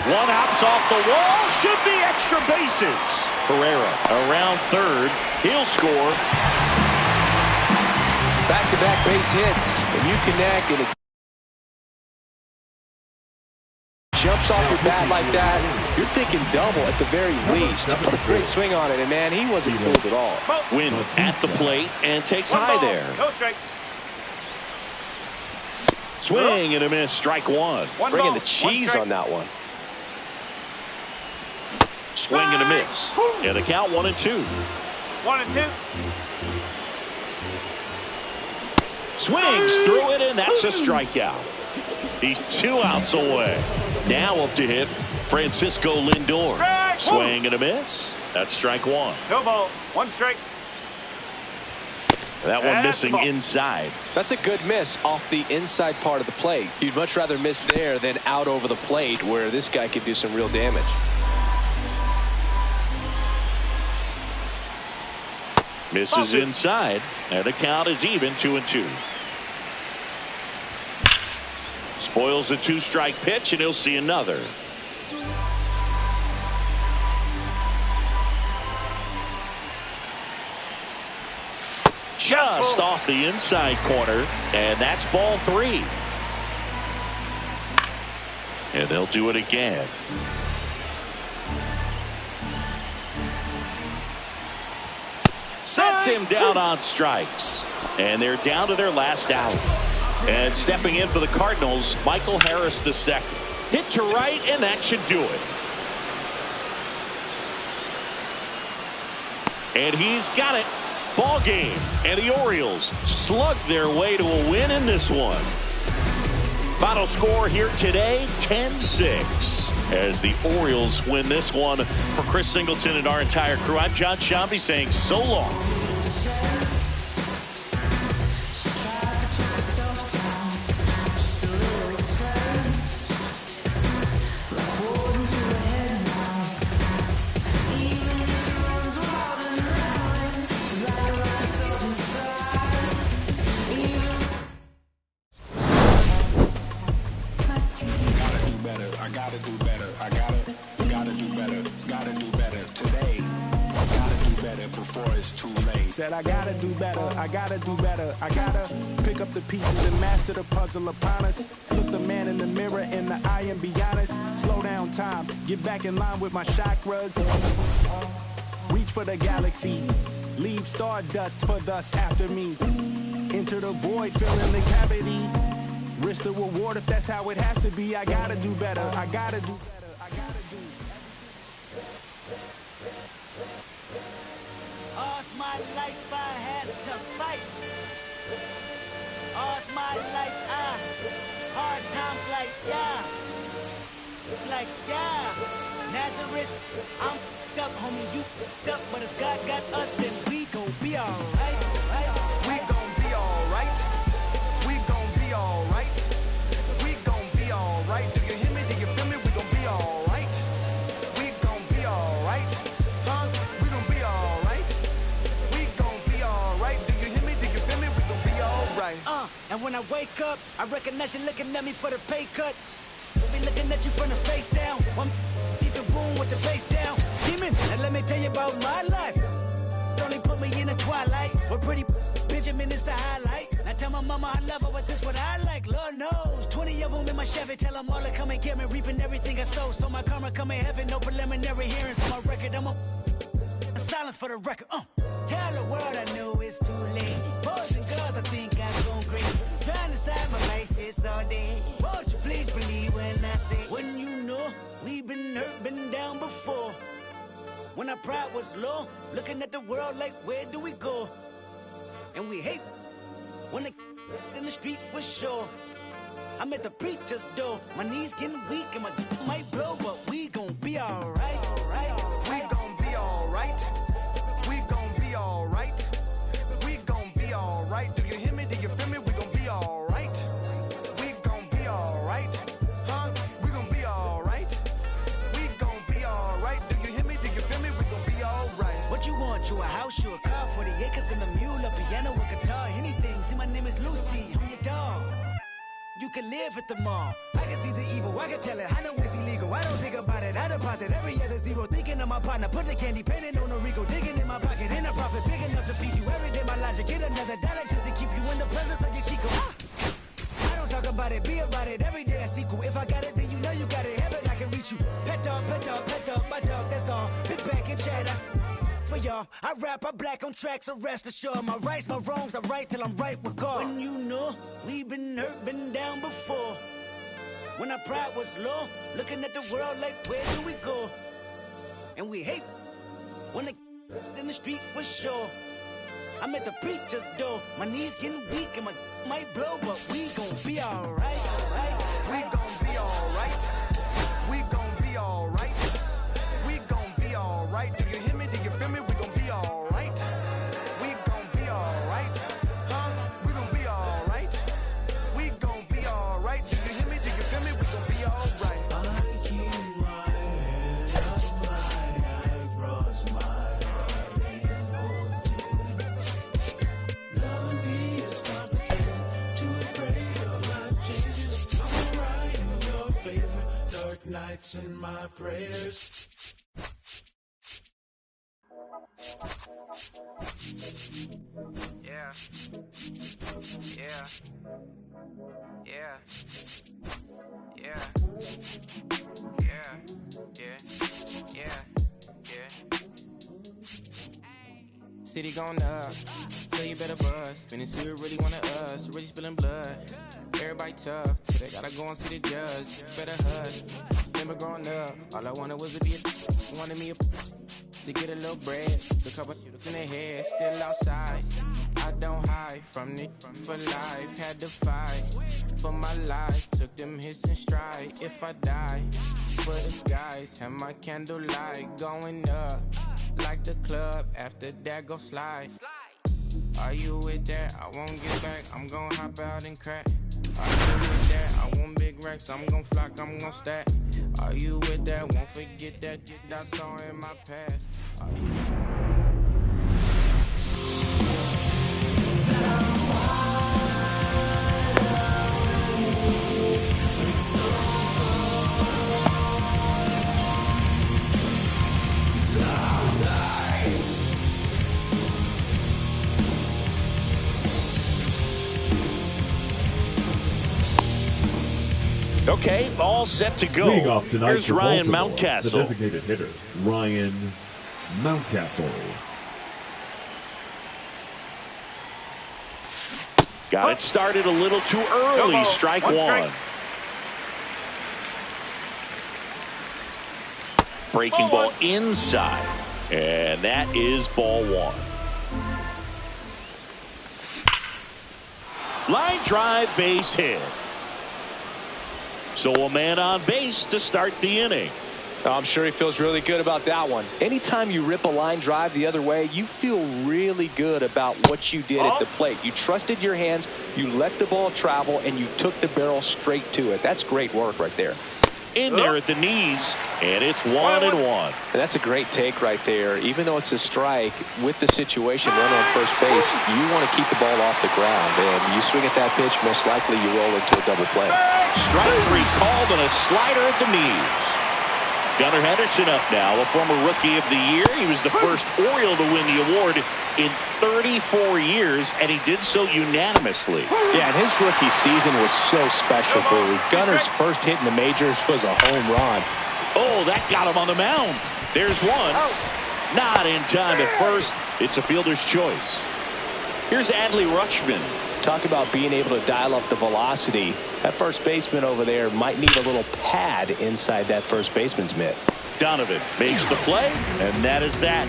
Speaker 2: One hops off the wall. Should be extra bases. Herrera around third. He'll score.
Speaker 4: Back-to-back base hits. And you connect, and it jumps off your bat like that. You're thinking double at the very least. He put a great swing on it, and man, he wasn't fooled at all.
Speaker 2: Win at the plate and takes high there.
Speaker 3: No strike.
Speaker 2: Swing and a miss. Strike one.
Speaker 4: Bringing the cheese on that one.
Speaker 2: Swing and a miss. And the count 1-2.
Speaker 3: 1-2.
Speaker 2: Swings through it, and that's a strikeout. He's 2 outs away. Now up to hit Francisco Lindor. Swing and a miss. That's strike one.
Speaker 3: No ball. 1 strike.
Speaker 2: That one missing inside.
Speaker 4: That's a good miss off the inside part of the plate. You'd much rather miss there than out over the plate, where this guy could do some real damage.
Speaker 2: Misses inside, and the count is even 2-2. Spoils the 2-strike pitch, and he'll see another. Just off the inside corner, and that's ball 3. And they'll do it again. Sets him down on strikes. And they're down to their last out. And stepping in for the Cardinals, Michael Harris II. Hit to right, and that should do it. And he's got it. Ball game. And the Orioles slug their way to a win in this one. Final score here today, 10-6. As the Orioles win this one. For Chris Singleton and our entire crew, I'm John Shambi saying so long.
Speaker 6: Said I gotta do better, I gotta do better, I gotta pick up the pieces and master the puzzle upon us. Look the man in the mirror in the eye and be honest. Slow down time, get back in line with my chakras. Reach for the galaxy, leave stardust for thus after me. Enter the void, fill in the cavity. Risk the reward if that's how it has to be. I gotta do better, I gotta do better, I gotta do.
Speaker 7: All's my life I has to fight. All's my life hard times like Nazareth. I'm up, homie, you up, but if God got us, then we gon' be alright.
Speaker 6: We gon' be alright. We gon' be alright.
Speaker 7: wake up, I recognize you looking at me for the pay cut. We'll be looking at you from the face down. One even boom with the face down. Scheming, and let me tell you about my life. Only put me in the twilight. We're pretty Benjamin is the highlight. I tell my mama I love her, but this what I like. Lord knows, 20 of them in my Chevy. Tell them all to come and get me, reaping everything I sow. So my karma come in heaven, no preliminary hearings on my record. I'm a silence for the record. Tell the world I know it's too late. Boys and girls, I think I'm going crazy. Trying to side my vices all day. Won't you please believe when I say, when you know we've been hurt, been down before. When our pride was low, looking at the world like, where do we go? And we hate when they in the street for sure. I'm at the preacher's door. My knees getting weak and my might blow, but we gon' be alright.
Speaker 8: We gon' be alright. We gon' be alright. We gon' be alright. Do you hear me? Do you feel me? We gon' be alright. We gon' be alright. Huh? We gon' be alright. We gon' be alright. Do you hear me? Do you feel me? We gon' be alright.
Speaker 7: What you want? You a house, you a car, 40 acres and a mule, a piano, a guitar, anything. See, my name is Lucy, I'm your dog. You can live at the mall. I can see the evil, I can tell it. I know it's illegal. I don't think about it. I deposit every other zero. Thinking of my partner, put the candy painting on a Rico. Digging in my pocket, in a profit big enough to feed you every day. My logic, get another dollar just to keep you in the presence of your Chico. I don't talk about it, be about it. Every day I sequel. If I got it, then you know you got it. Heaven, I can reach you. Pet dog, my dog, that's all. Big back and chatter. For y'all, I rap, I black on tracks, so rest assured. My rights, my wrongs, I right till I'm right with God. When you know we've been hurt, been down before. When our pride was low, looking at the world like, where do we go? And we hate when they in the street for sure. I'm at the preacher's door. My knees getting weak and my might blow, but we gon' be alright.
Speaker 8: We gon' be alright. We gon' be alright. We gon' be alright. Do you hear me? Do you feel me? We gon' be alright. We gon' be alright. Huh? We gon' be alright. We gon' be alright. Do you hear me? Do you feel me? We gon' be alright.
Speaker 9: I keep my head up, my eyebrows, my heart ain't holding. Loving me is complicated, too afraid of my changes. I'm writing your favorite dark nights in my prayers.
Speaker 10: Yeah. Yeah. Yeah. Yeah. Yeah. Yeah. Yeah. Yeah. City going up, so you better buzz. Finna see who really wanted us, really spilling blood. Everybody tough, so they gotta go and see the judge. Better hush. Remember growing up, all I wanted was to be a wanted me to get a little bread. The couple shooters in their head, still outside. I don't hide from it for life. Had to fight for my life. Took them hits in stride. If I die for the skies, have my candlelight going up like the club. After that, go slide. Are you with that? I won't get back. I'm gon' hop out and crack. Are you with that? I want big racks. I'm gon' flock. I'm gon' stack. Are you with that? Won't forget that I saw in my past. Are you?
Speaker 2: Okay, all set to go.
Speaker 5: Leading off tonight
Speaker 2: Here's
Speaker 5: for
Speaker 2: Ryan
Speaker 5: Baltimore,
Speaker 2: Mountcastle.
Speaker 5: the designated hitter, Ryan Mountcastle.
Speaker 2: Got it started a little too early. Strike one. Breaking ball inside. And that is ball one. Line drive, base hit. So a man on base to start the inning.
Speaker 4: I'm sure he feels really good about that one. Anytime you rip a line drive the other way, you feel really good about what you did at the plate. You trusted your hands, you let the ball travel, and you took the barrel straight to it. That's great work right there.
Speaker 2: in there at the knees, and it's 1-1.
Speaker 4: And that's a great take right there. Even though it's a strike, with the situation runner on first base, you want to keep the ball off the ground. And you swing at that pitch, most likely you roll into a double play.
Speaker 2: Strike 3 called and a slider at the knees. Gunnar Henderson up now, a former Rookie of the Year. He was the first Oriole to win the award in 34 years, and he did so unanimously.
Speaker 4: Yeah, and his rookie season was so special, Brew. Gunner's first hit in the majors was a home run.
Speaker 2: Oh, that got him on the mound. There's one. Not in time at first. It's a fielder's choice. Here's Adley Rutschman.
Speaker 4: Talk about being able to dial up the velocity. That first baseman over there might need a little pad inside that first baseman's mitt.
Speaker 2: Donovan makes the play, and that is that.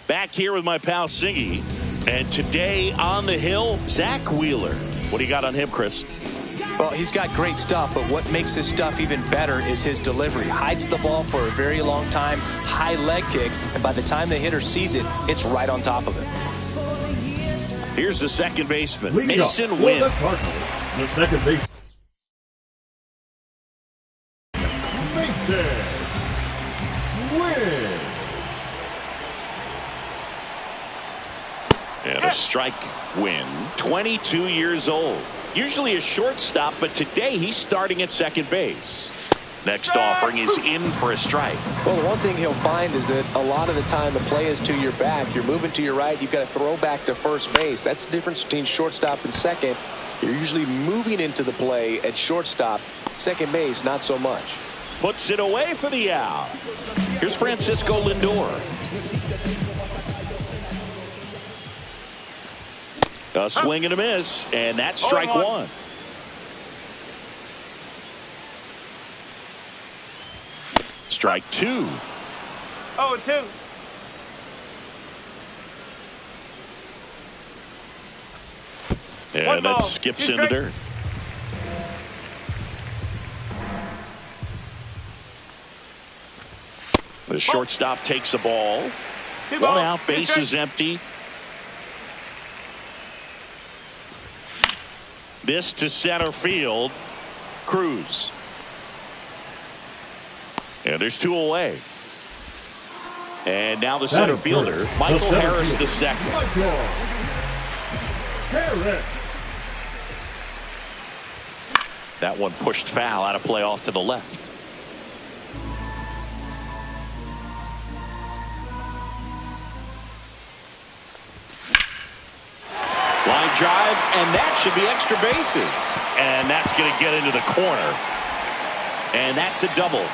Speaker 2: Back here with my pal Singy, and today on the hill, Zach Wheeler. What do you got on him, Chris?
Speaker 4: Well, he's got great stuff, but what makes this stuff even better is his delivery. Hides the ball for a very long time, high leg kick, and by the time the hitter sees it, it's right on top of him.
Speaker 2: Here's the second baseman,
Speaker 5: Leading
Speaker 2: Mason
Speaker 5: up for
Speaker 2: Wynn.
Speaker 5: the Cardinals, the second base. Mason Wynn.
Speaker 2: And a strike Wynn, 22 years old. Usually a shortstop, but today he's starting at second base. Next offering is in for a strike.
Speaker 4: Well, the one thing he'll find is that a lot of the time the play is to your back. You're moving to your right. You've got to throw back to first base. That's the difference between shortstop and second. You're usually moving into the play at shortstop. Second base, not so much.
Speaker 2: Puts it away for the out. Here's Francisco Lindor. A swing and a miss, and that's strike 1. Strike 2.
Speaker 3: 0-2.
Speaker 2: And that skips in the dirt. The shortstop takes the ball. 1 out, base is empty. This to center field. Cruz. And there's 2 away. And now the center fielder, Michael Harris the second. That one pushed foul out of play off to the left. Line drive, and that should be extra bases. And that's going to get into the corner. And that's a double.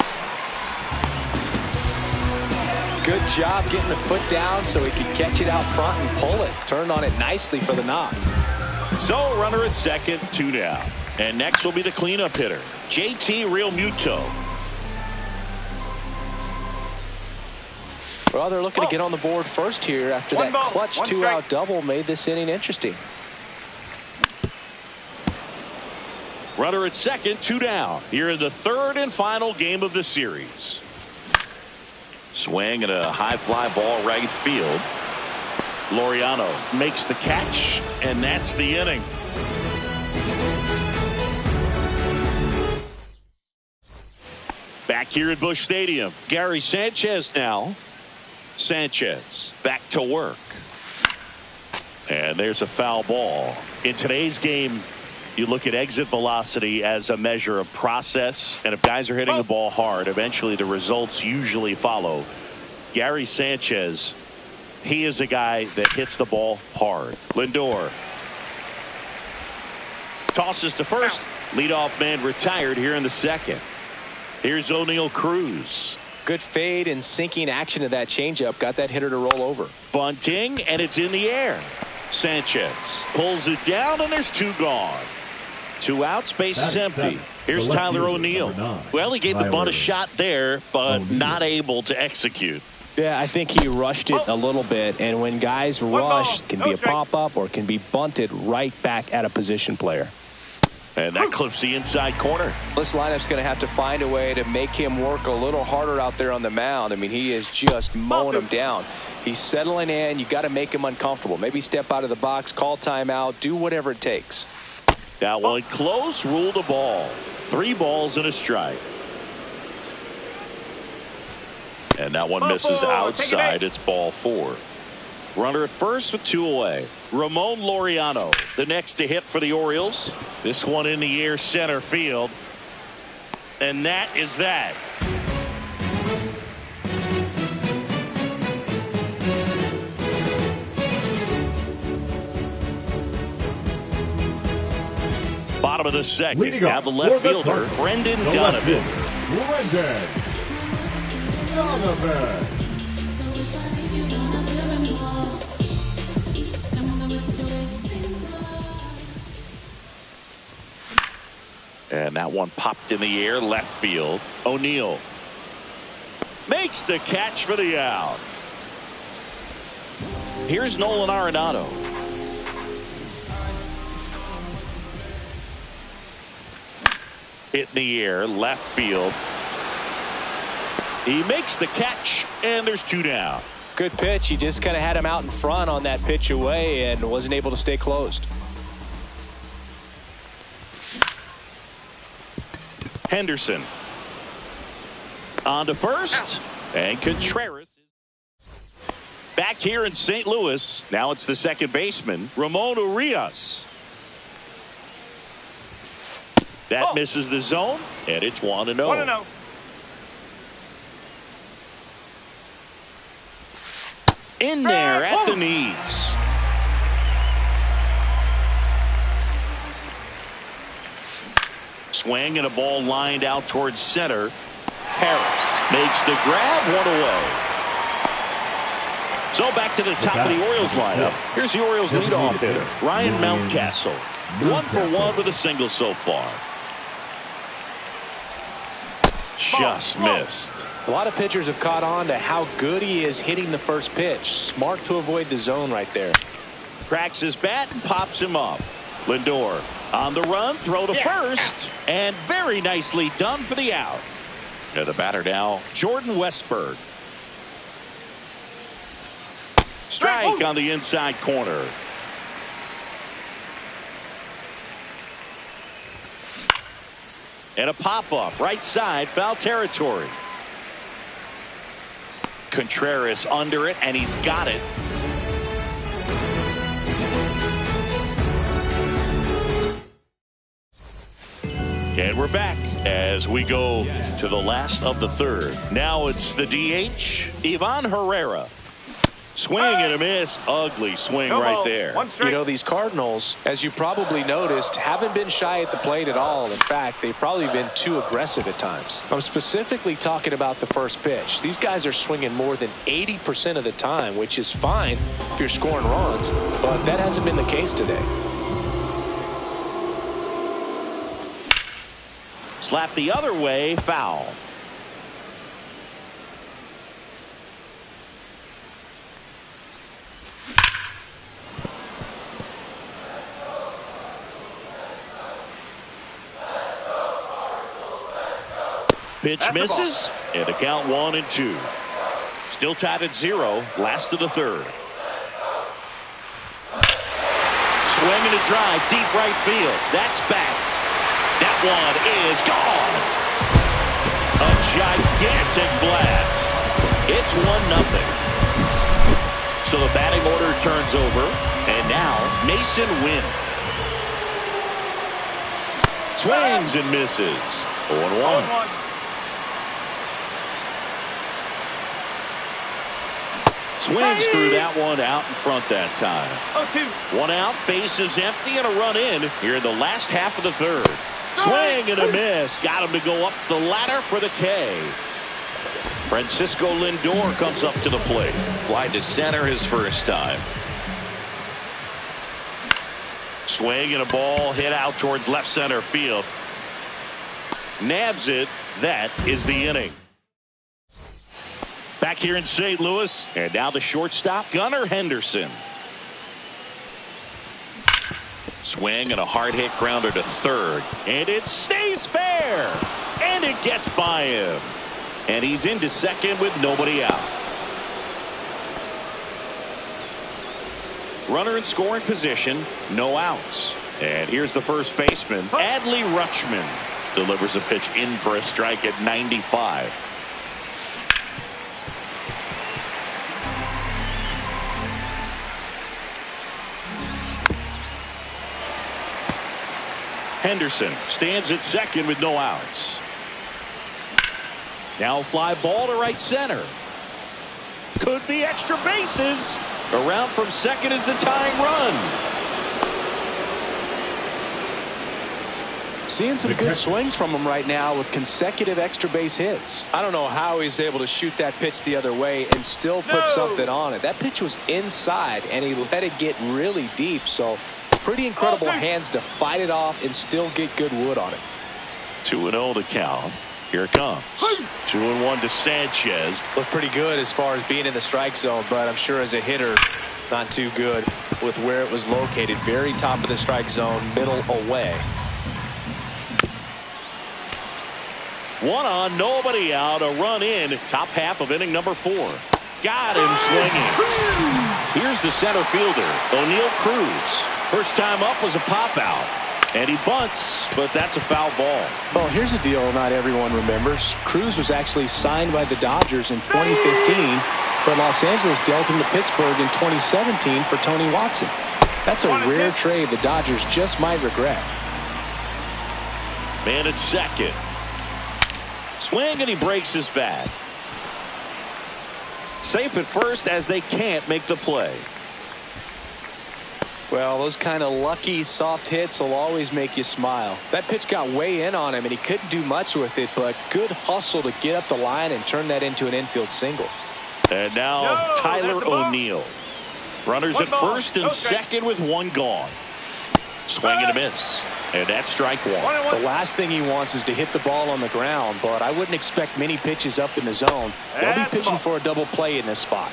Speaker 4: Good job getting the foot down so he could catch it out front and pull it. Turned on it nicely for the knock.
Speaker 2: So runner at second, 2 down. And next will be the cleanup hitter, Jay31rodriguez.
Speaker 4: Well, they're looking to get on the board first here after that clutch 2-out double made this inning interesting.
Speaker 2: Runner at second, 2 down. Here in the third and final game of the series. Swing and a high fly ball right field. Laureano makes the catch, and that's the inning. Back here at Busch Stadium, Gary Sanchez now. Sanchez back to work. And there's a foul ball. In today's game, you look at exit velocity as a measure of process, and if guys are hitting the ball hard, eventually the results usually follow. Gary Sanchez, he is a guy that hits the ball hard. Lindor tosses to first. Leadoff man retired here in the second. Here's O'Neal Cruz.
Speaker 4: Good fade and sinking action of that changeup. Got that hitter to roll over.
Speaker 2: Bunting, and it's in the air. Sanchez pulls it down, and there's 2 gone. 2 outs, base is empty. Here's Tyler O'Neill. Well, he gave the bunt a shot there, but not able to execute.
Speaker 4: Yeah, I think he rushed it a little bit, and when guys rush, it can be a pop-up or can be bunted right back at a position player.
Speaker 2: And that clips the inside corner.
Speaker 4: This lineup's going to have to find a way to make him work a little harder out there on the mound. I mean, he is just mowing him down. He's settling in. You got to make him uncomfortable. Maybe step out of the box, call timeout, do whatever it takes.
Speaker 2: That one close, ruled the ball. 3 balls and a strike. And that one misses outside. It's ball 4. Runner at first with 2 away. Ramon Laureano, the next to hit for the Orioles. This one in the air center field. And that is that. Bottom of the second. Now the left fielder, Brendan Donovan.
Speaker 5: Brendan Donovan.
Speaker 2: And that one popped in the air, left field. O'Neill makes the catch for the out. Here's Nolan Arenado. Hit in the air, left field. He makes the catch, and there's 2 down.
Speaker 4: Good pitch. He just kind of had him out in front on that pitch away and wasn't able to stay closed.
Speaker 2: Henderson on to first, and Contreras back here in St. Louis. Now it's the second baseman, Ramon Urias. That misses the zone, and it's 1-0.
Speaker 3: 1-0.
Speaker 2: In there at the knees. Swing and a ball lined out towards center. Harris makes the grab, 1 away. So back to the top of the Orioles lineup. Here's the Orioles leadoff hitter, Ryan Mountcastle. 1 for 1 with a single so far. Just missed.
Speaker 4: A lot of pitchers have caught on to how good he is hitting the first pitch. Smart to avoid the zone right there.
Speaker 2: Cracks his bat and pops him up. Lindor on the run, throw to first, and very nicely done for the out. And the batter now, Jordan Westburg. Strike on the inside corner. And a pop-up, right side, foul territory. Contreras under it, and he's got it. And we're back as we go to the last of the third. Now it's the DH, Ivan Herrera. Swing and a miss. Ugly swing right there.
Speaker 4: You know, these Cardinals, as you probably noticed, haven't been shy at the plate at all. In fact, they've probably been too aggressive at times. I'm specifically talking about the first pitch. These guys are swinging more than 80% of the time, which is fine if you're scoring runs, but that hasn't been the case today.
Speaker 2: Slap the other way, foul. Pitch misses, and the count 1-2. Still tied at 0, last of the third. Swing and a drive, deep right field. That's back. That one is gone. A gigantic blast. It's 1-0. So the batting order turns over, and now Mason Wynn. Swings and misses. 0-1. Swings through that one out in front that time.
Speaker 3: 0-2.
Speaker 2: 1 out, base is empty, and a run in here in the last half of the third. Swing and a miss. Got him to go up the ladder for the K. Francisco Lindor comes up to the plate. Fly to center his first time. Swing and a ball hit out towards left center field. Nabs it. That is the inning. Back here in St. Louis, and now the shortstop, Gunnar Henderson. Swing and a hard hit grounder to third. And it stays fair. And it gets by him. And he's into second with nobody out. Runner in scoring position, no outs. And here's the first baseman, Adley Rutschman. Delivers a pitch in for a strike at 95. Henderson stands at second with no outs. Now fly ball to right center. Could be extra bases. Around from second is the tying run.
Speaker 4: Seeing some good swings from him right now with consecutive extra base hits. I don't know how he's able to shoot that pitch the other way and still put something on it. That pitch was inside and he let it get really deep. So pretty incredible hands to fight it off and still get good wood on it.
Speaker 2: 2-0 to count. Here it comes. 2-1 to Sanchez.
Speaker 4: Looked pretty good as far as being in the strike zone, but I'm sure as a hitter, not too good with where it was located. Very top of the strike zone, middle away.
Speaker 2: One on, nobody out, a run in. Top half of inning number 4. Got him swinging. Here's the center fielder, O'Neill Cruz. First time up was a pop out. And he bunts, but that's a foul ball.
Speaker 4: Well, here's a deal not everyone remembers. Cruz was actually signed by the Dodgers in 2015, but Los Angeles dealt him to Pittsburgh in 2017 for Tony Watson. That's a rare trade the Dodgers just might regret.
Speaker 2: Man at second. Swing and he breaks his bat. Safe at first as they can't make the play.
Speaker 4: Well, those kind of lucky soft hits will always make you smile. That pitch got way in on him and he couldn't do much with it, but good hustle to get up the line and turn that into an infield single.
Speaker 2: And now Tyler O'Neill. Runners at first and second with one gone. Swing and a miss. And that's strike one.
Speaker 4: The last thing he wants is to hit the ball on the ground, but I wouldn't expect many pitches up in the zone. They'll be pitching for a double play in this spot.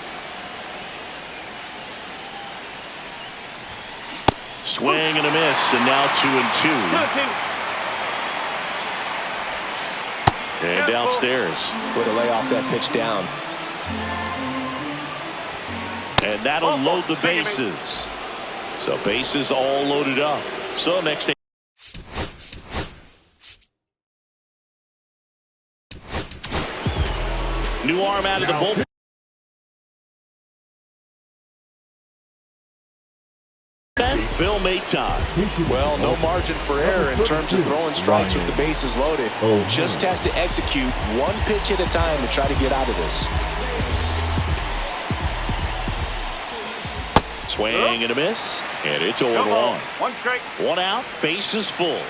Speaker 2: Swing and a miss, and now 2-2. And downstairs.
Speaker 4: Way to lay off that pitch down.
Speaker 2: And that'll load the bases. So bases all loaded up. So next. New arm out of the bullpen. Phil Maton.
Speaker 4: Well, no margin for error in terms of throwing strikes with the bases loaded. Just has to execute one pitch at a time to try to get out of this.
Speaker 2: Swing and a miss, and it's 0-1.
Speaker 3: One strike.
Speaker 2: One out, bases full.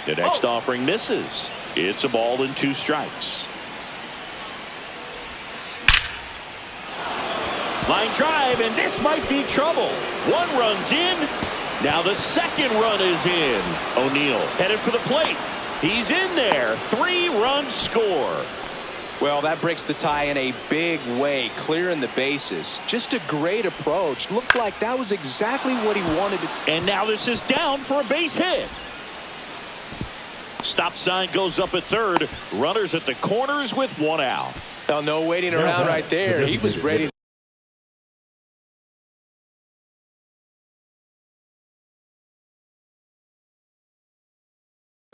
Speaker 2: The next offering misses. It's a ball and 2 strikes. Line drive, and this might be trouble. One run's in. Now the second run is in. O'Neill headed for the plate. He's in there. 3-run score.
Speaker 4: Well, that breaks the tie in a big way, clearing the bases. Just a great approach. Looked like that was exactly what he wanted to.
Speaker 2: And now this is down for a base hit. Stop sign goes up at third. Runners at the corners with 1 out.
Speaker 4: Well, no waiting around right there. He was ready.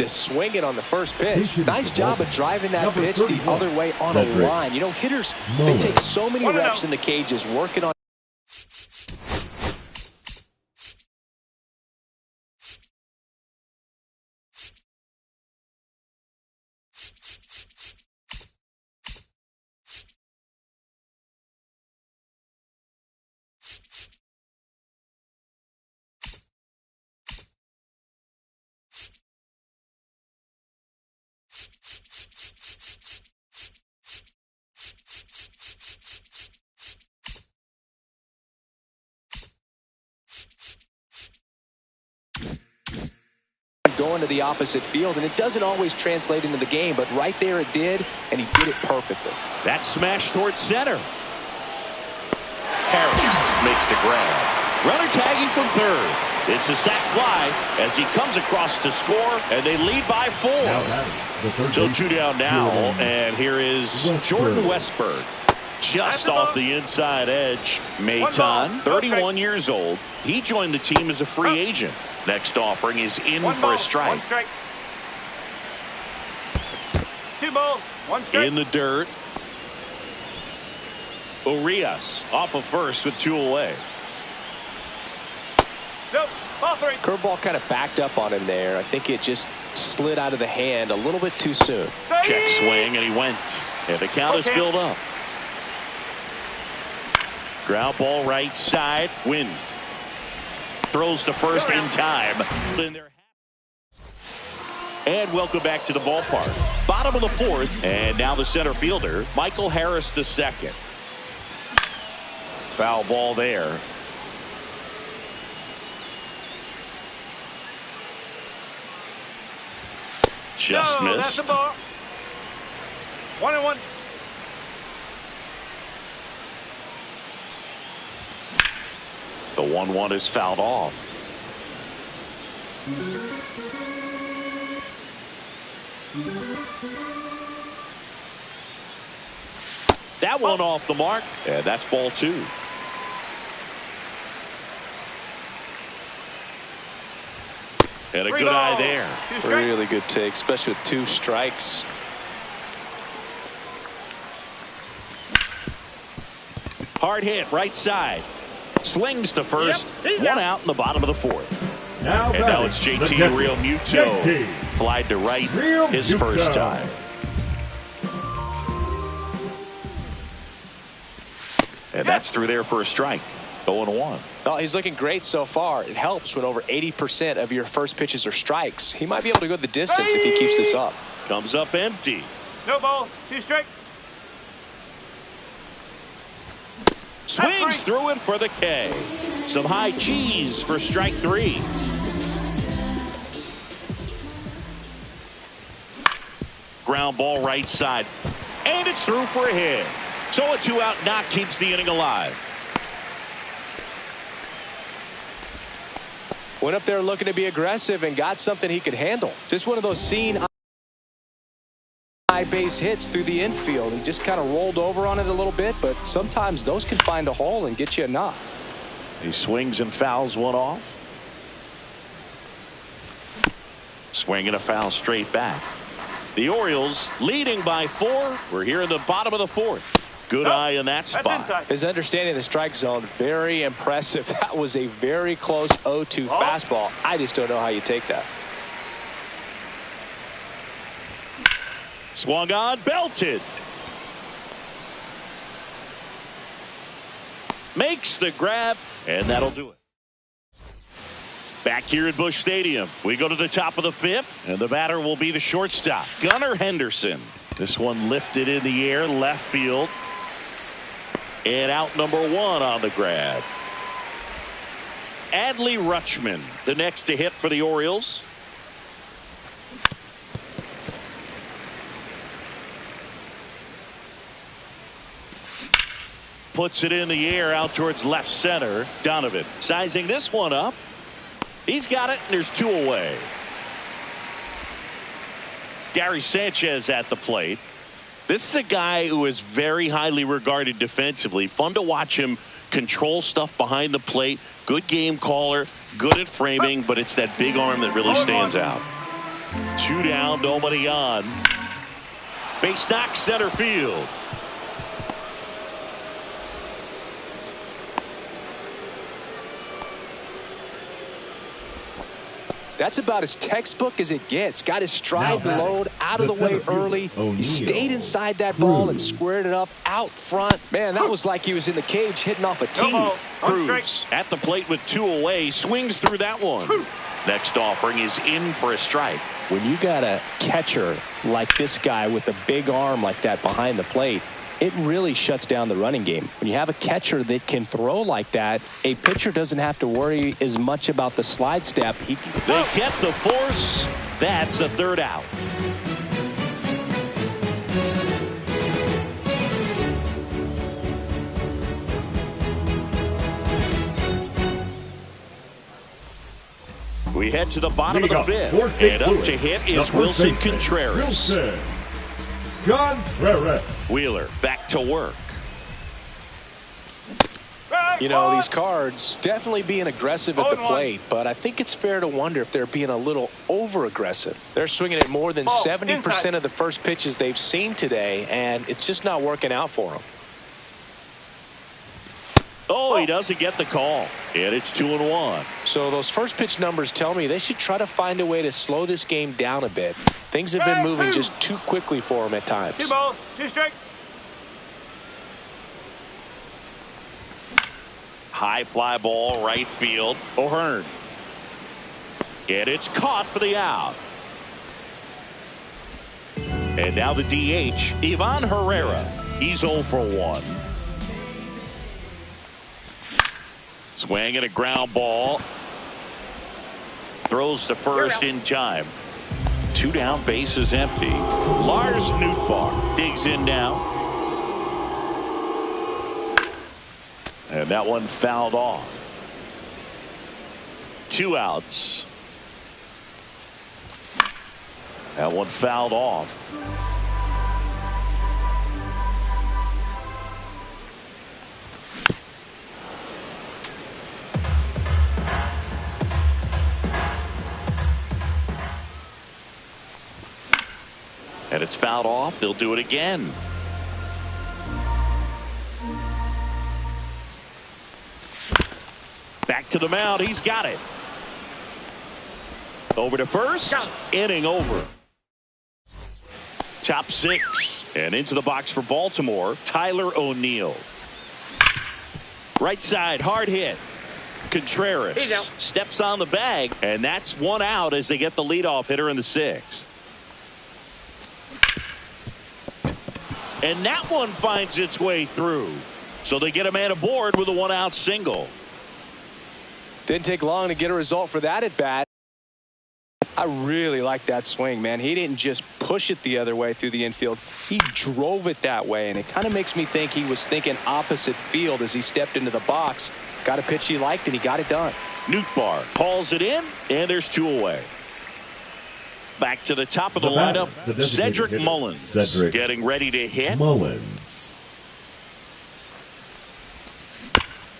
Speaker 4: Swinging on the first pitch. Nice job of driving that pitch the other way on a line. You know, hitters, they take so many reps in the cages working on going to the opposite field, and it doesn't always translate into the game, but right there it did, and he did it perfectly.
Speaker 2: That smash towards center. Harris makes the grab. Runner tagging from third. It's a sac fly as he comes across to score, and they lead by 4. So 2 down now, and here is Jordan Westberg. Just off the inside edge. Maton, 31 years old. He joined the team as a free agent. Next offering is in for a strike.
Speaker 3: 1 strike. 2 balls, 1 strike.
Speaker 2: In the dirt. Urias off of first with 2 away.
Speaker 3: Nope, ball 3.
Speaker 4: Curveball kind of backed up on him there. I think it just slid out of the hand a little bit too soon.
Speaker 2: Check swing, and he went. And the count is filled up. Ground ball right side. Win. Throws to first in time. And welcome back to the ballpark. Bottom of the 4th, and now the center fielder, Michael Harris II. Foul ball there. Just missed.
Speaker 3: That's the ball. 1-1.
Speaker 2: The 1-1 is fouled off. That one off the mark, and that's ball 2. And a good eye there.
Speaker 4: Really good take, especially with 2 strikes.
Speaker 2: Hard hit, right side. Slings to first.
Speaker 3: Yep,
Speaker 2: 1 out in the bottom of the 4th.
Speaker 5: Now
Speaker 2: and now it's JT Real Muto. Flied to right his first time. And that's through there for a strike. 0-1.
Speaker 4: Oh, he's looking great so far. It helps when over 80% of your first pitches are strikes. He might be able to go the distance if he keeps this up.
Speaker 2: Comes up empty.
Speaker 3: No balls, 2 strikes.
Speaker 2: Swings through it for the K. Some high cheese for strike 3. Ground ball right side. And it's through for a hit. So a 2-out knock keeps the inning alive.
Speaker 4: Went up there looking to be aggressive and got something he could handle. Just one of those seen high base hits through the infield. He just kind of rolled over on it a little bit, but sometimes those can find a hole and get you a knock.
Speaker 2: He swings and fouls one off. Swing and a foul straight back. The Orioles leading by 4. We're here in the bottom of the 4th. Good eye in that spot.
Speaker 4: His understanding of the strike zone, very impressive. That was a very close 0-2 fastball. I just don't know how you take that.
Speaker 2: Swung on, belted. Makes the grab, and that'll do it. Back here at Busch Stadium, we go to the top of the 5th, and the batter will be the shortstop, Gunnar Henderson. This one lifted in the air, left field. And out number 1 on the grab. Adley Rutschman, the next to hit for the Orioles. Puts it in the air out towards left center. Donovan sizing this one up. He's got it, and there's 2 away. Gary Sanchez at the plate. This is a guy who is very highly regarded defensively. Fun to watch him control stuff behind the plate. Good game caller, good at framing, but it's that big arm that really stands out. 2 down, nobody on. Base knock, center field.
Speaker 4: That's about as textbook as it gets. Got his stride load out of the way early. He stayed inside that ball and squared it up out front. Man, that was like he was in the cage hitting off a tee.
Speaker 2: Cruz at the plate with 2 away. Swings through that one. Next offering is in for a strike.
Speaker 4: When you got a catcher like this guy with a big arm like that behind the plate, it really shuts down the running game. When you have a catcher that can throw like that, a pitcher doesn't have to worry as much about the slide step.
Speaker 2: They get the force. That's the third out. We head to the bottom of the fifth, and up to hit is Wilson Contreras. Wheeler back to work.
Speaker 4: You know, these Cards definitely being aggressive at the plate, but I think it's fair to wonder if they're being a little over-aggressive. They're swinging at more than 70% of the first pitches they've seen today, and it's just not working out for them.
Speaker 2: Oh, he doesn't get the call. And it's 2-1.
Speaker 4: So those first pitch numbers tell me they should try to find a way to slow this game down a bit. Things have been moving just too quickly for them at times.
Speaker 3: 2 balls, 2 strikes.
Speaker 2: High fly ball, right field. O'Hearn. And it's caught for the out. And now the DH, Ivan Herrera. He's 0 for 1. Swing and a ground ball. Throws to first in time. 2 down, bases empty. Lars Nootbaar digs in now. And that one fouled off. 2 outs. That one fouled off. And it's fouled off. They'll do it again. Back to the mound. He's got it. Over to first. Inning over. Top 6. And into the box for Baltimore, Tyler O'Neill. Right side, hard hit. Contreras steps on the bag, and that's 1 out as they get the leadoff hitter in the 6th. And that one finds its way through. So they get a man aboard with a 1-out single.
Speaker 4: Didn't take long to get a result for that at bat. I really like that swing, man. He didn't just push it the other way through the infield. He drove it that way, and it kind of makes me think he was thinking opposite field as he stepped into the box. Got a pitch he liked, and he got it done.
Speaker 2: Nootbaar hauls it in, and there's 2 away. Back to the top of the lineup, Cedric Mullins getting ready to hit.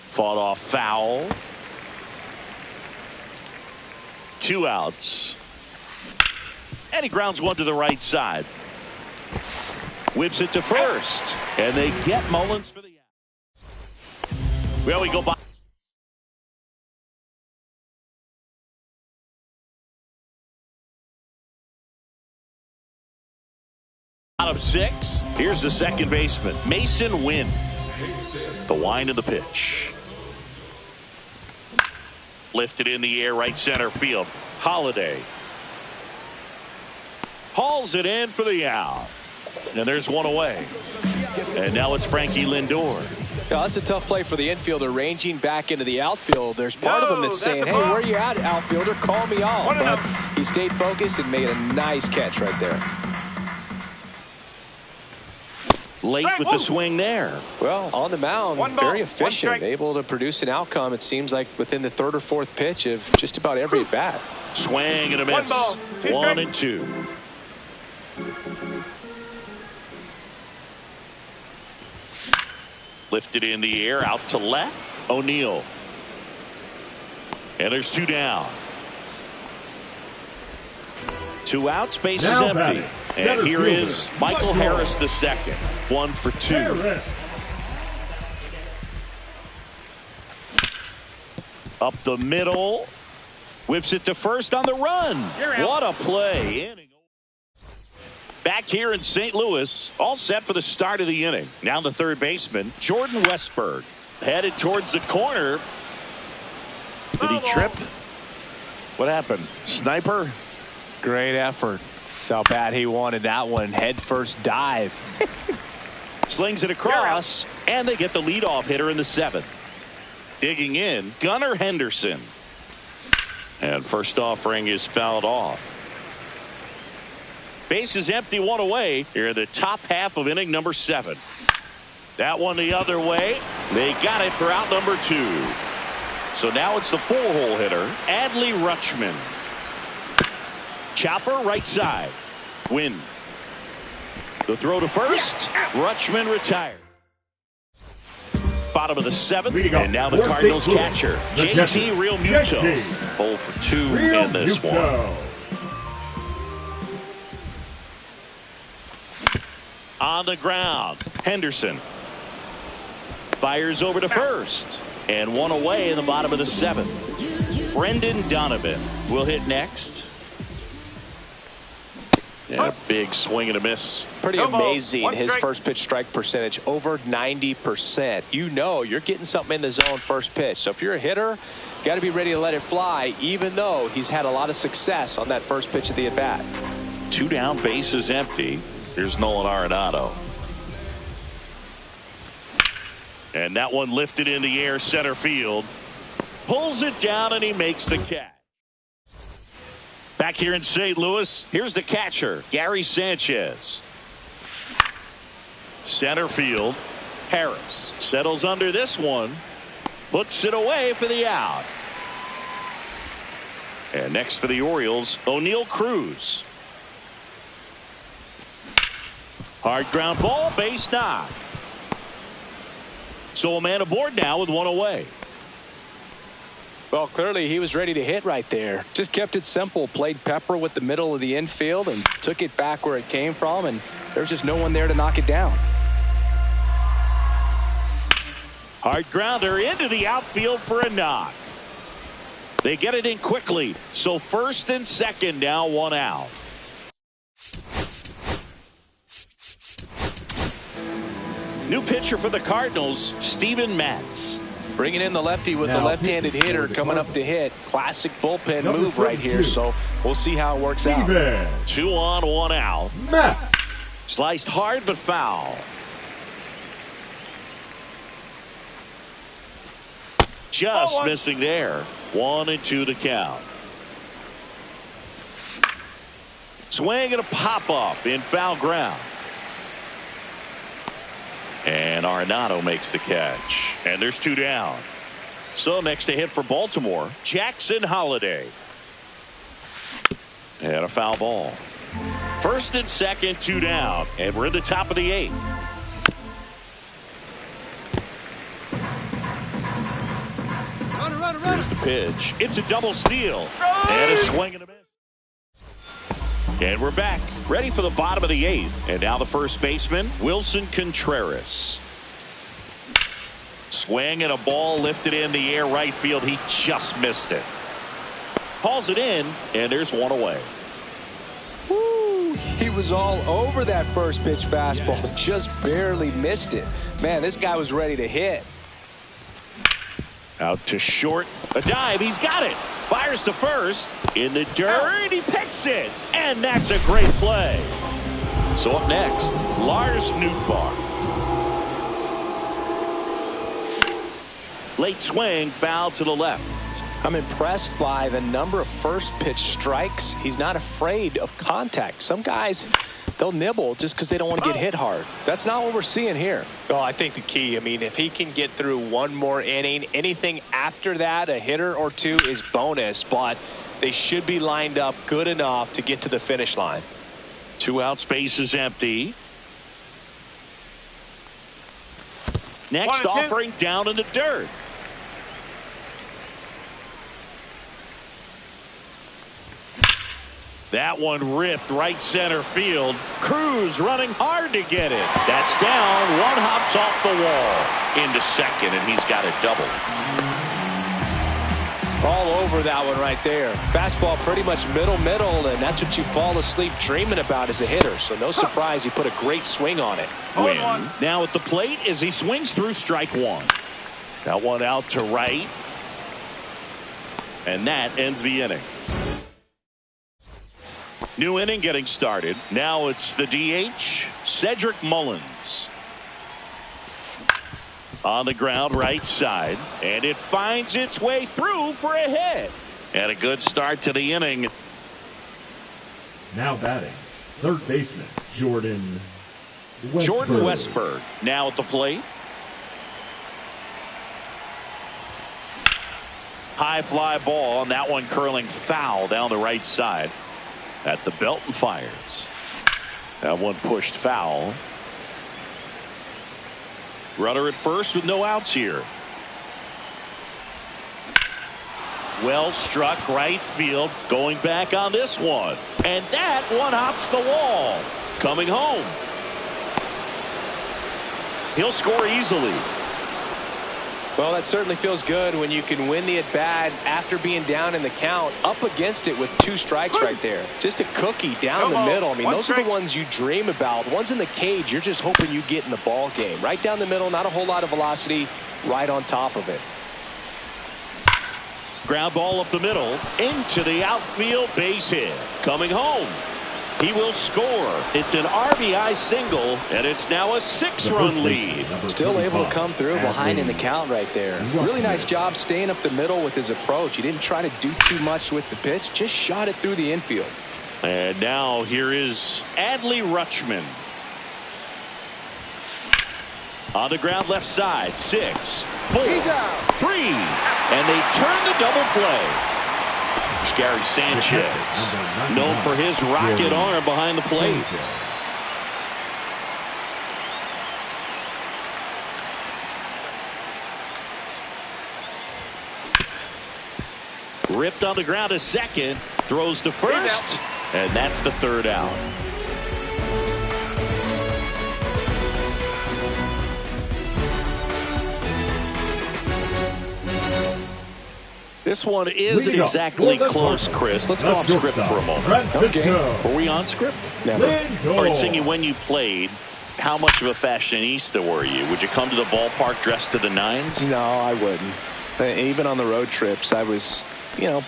Speaker 2: Fought off foul. 2 outs. And he grounds one to the right side. Whips it to first. And they get Mullins for the out. Well, we go by. Out of 6. Here's the second baseman, Mason Wynn. The wind of the pitch. Lifted in the air, right center field. Holiday hauls it in for the out. And there's 1 away. And now it's Frankie Lindor.
Speaker 4: Yeah, that's a tough play for the infielder, ranging back into the outfield. There's part of him that's saying, hey, where are you at, outfielder? Call me off. But he stayed focused and made a nice catch right there.
Speaker 2: Late with the swing there.
Speaker 4: Well, on the mound, very efficient, able to produce an outcome, it seems like, within the 3rd or 4th pitch of just about every at bat.
Speaker 2: Swing and a miss. 1 and 2. Lifted in the air, out to left. O'Neill. And there's 2 down. 2 outs, base is empty. And here is Michael Harris II. 1 for 2. Up the middle. Whips it to first on the run. What a play. Back here in St. Louis, all set for the start of the inning. Now the third baseman, Jordan Westberg. Headed towards the corner. Did he trip? What happened? Sniper?
Speaker 4: Great effort. That's how bad he wanted that one. Head first dive.
Speaker 2: Slings it across, and they get the leadoff hitter in the 7th. Digging in, Gunnar Henderson. And first offering is fouled off. Base is empty, 1 away here in the top half of inning number 7. That one the other way. They got it for out number 2. So now it's the 4-hole hitter, Adley Rutschman. Chopper right side. Win. The throw to first. Rutschman retired. Bottom of the 7th, and now the Cardinals catcher, Jay31rodriguez. 0 for 2 in this one. On the ground, Henderson fires over to first, and 1 away in the bottom of the 7th. Brendan Donovan will hit next. And a big swing and a miss.
Speaker 4: Pretty amazing, his first pitch strike percentage, over 90%. You know you're getting something in the zone first pitch. So if you're a hitter, got to be ready to let it fly, even though he's had a lot of success on that first pitch of the at-bat.
Speaker 2: 2 down, bases empty. Here's Nolan Arenado. And that one lifted in the air, center field. Pulls it down, and he makes the catch. Back here in St. Louis, here's the catcher, Gary Sanchez. Center field, Harris settles under this one, puts it away for the out. And next for the Orioles, O'Neal Cruz. Hard ground ball, base knock. So a man aboard now with 1 away.
Speaker 4: Well, clearly he was ready to hit right there. Just kept it simple. Played pepper with the middle of the infield and took it back where it came from, and there's just no one there to knock it down.
Speaker 2: Hard grounder into the outfield for a knock. They get it in quickly. So first and second now, 1 out. New pitcher for the Cardinals, Steven Matz.
Speaker 4: Bringing in the lefty with the left-handed hitter coming up to hit. Classic bullpen move right here, so we'll see how it works out.
Speaker 2: 2 on, 1 out. Sliced hard but foul. Just missing there. 1 and 2 to count. Swing and a pop-up in foul ground. And Arenado makes the catch. And there's 2 down. So next to hit for Baltimore, Jackson Holliday. And a foul ball. First and second, 2 down. And we're in the top of the 8th. Here's the pitch. It's a double steal. And a swing and a miss. And we're back, ready for the bottom of the 8th. And now the first baseman, Wilson Contreras. Swing and a ball lifted in the air right field. He just missed it. Hauls it in, and there's 1 away.
Speaker 4: Woo, he was all over that first pitch fastball, just barely missed it. Man, this guy was ready to hit.
Speaker 2: Out to short, a dive, he's got it. Fires to first, in the dirt, he picks it, and that's a great play. So up next, Lars Nootbaar. Late swing, foul to the left.
Speaker 4: I'm impressed by the number of first pitch strikes. He's not afraid of contact. Some guys, they'll nibble just because they don't want to get hit hard. That's not what we're seeing here. Well, I think the key, I mean, if he can get through 1 more inning, anything after that, a hitter or 2 is bonus, but they should be lined up good enough to get to the finish line.
Speaker 2: 2 out, space is empty. Next offering down in the dirt. That one ripped right center field. Cruz running hard to get it. That's down. 1 hops off the wall into second, and he's got a double.
Speaker 4: All over that one right there. Fastball pretty much middle, and that's what you fall asleep dreaming about as a hitter. So no surprise he put a great swing on it.
Speaker 2: Win. Now at the plate as he swings through strike 1. That one out to right. And that ends the inning. New inning getting started. Now it's the DH, Cedric Mullins. On the ground, right side, and it finds its way through for a hit. And a good start to the inning.
Speaker 5: Now batting, third baseman Jordan Westberg.
Speaker 2: Jordan Westberg now at the plate. High fly ball, and that one curling foul down the right side at the belt and fires. That one pushed foul. Runner at first with no outs here. Well struck right field, going back on this one, and that one hops the wall. Coming home. He'll score easily.
Speaker 4: Well, that certainly feels good when you can win the at-bat after being down in the count, up against it with 2 strikes right there. Just a cookie down the middle. I mean, those are the ones you dream about. Ones in the cage, you're just hoping you get in the ball game. Right down the middle, not a whole lot of velocity, right on top of it.
Speaker 2: Ground ball up the middle, into the outfield, base hit. Coming home. He will score. It's an RBI single, and it's now a 6-run lead.
Speaker 4: Still able to come through behind in the count right there. Really nice job staying up the middle with his approach. He didn't try to do too much with the pitch, just shot it through the infield.
Speaker 2: And now here is Adley Rutschman. On the ground left side, 6, 4, 3, and they turn the double play. Gary Sanchez, known for his rocket arm behind the plate. Ripped on the ground to second, throws to first, and that's the 3rd out. This one isn't exactly close, Chris. Let's go off script for a moment.
Speaker 5: Okay.
Speaker 2: Were we on script?
Speaker 4: Never.
Speaker 2: All right, Singy, when you played, how much of a fashionista were you? Would you come to the ballpark dressed to the nines?
Speaker 4: No, I wouldn't. Even on the road trips, I was,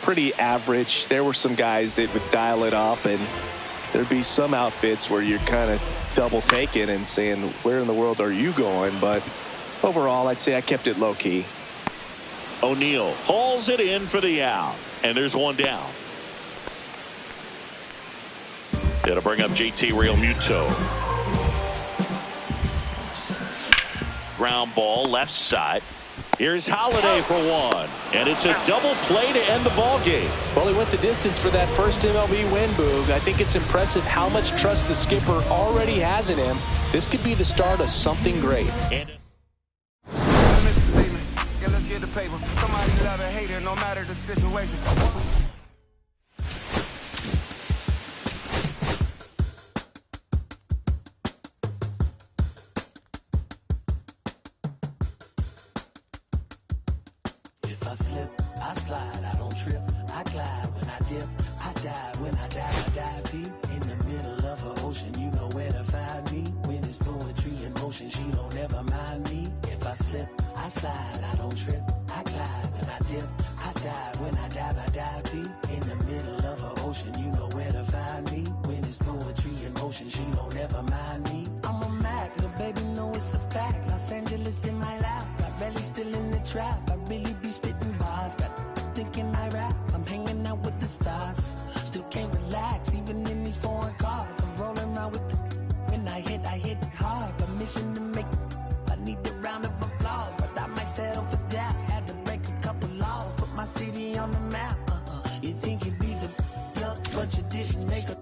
Speaker 4: pretty average. There were some guys that would dial it up, and there'd be some outfits where you're kind of double taking and saying, where in the world are you going? But overall, I'd say I kept it low key.
Speaker 2: O'Neill hauls it in for the out, and there's one down. It'll bring up Jay31rodriguez. Ground ball left side. Here's Holiday for one, and it's a double play to end the ball game.
Speaker 4: Well, he went the distance for that first MLB win, Boog. I think it's impressive how much trust the skipper already has in him. This could be the start of something great.
Speaker 8: Let's get the paper. Somebody love it, hate it, no matter the situation.
Speaker 9: If I slip, I slide, I don't trip, I glide when I dip, I dive when I dive deep in the middle of an ocean. You know where to find me. When it's poetry in motion, she don't ever mind me. If I slip, I slide, I don't trip, I glide when I dip, I dive when I dive deep in the middle of an ocean. You know where to find me. When it's poetry in motion, she don't ever mind me. I'm a Mac, little baby, know it's a fact. Los Angeles in my lap, got belly still in the trap. I really be spitting bars, got thinking I rap. I'm hanging out with the stars, still can't relax, even in these foreign cars. I'm rolling around with the, when I hit hard. Permission to make, I need a round of applause, but I might settle for that. Had to break a couple laws, put my city on the map. You think you beat the luck, but you didn't make her.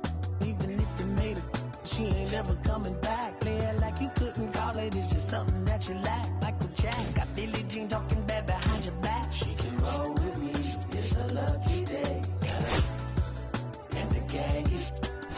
Speaker 9: Even if you made her, she ain't never coming back. Play it like you couldn't call it, it's just something that you lack. Michael Jack, got Billie Jean talking bad behind your back. She can roll with me, it's a lucky day. And the gang is,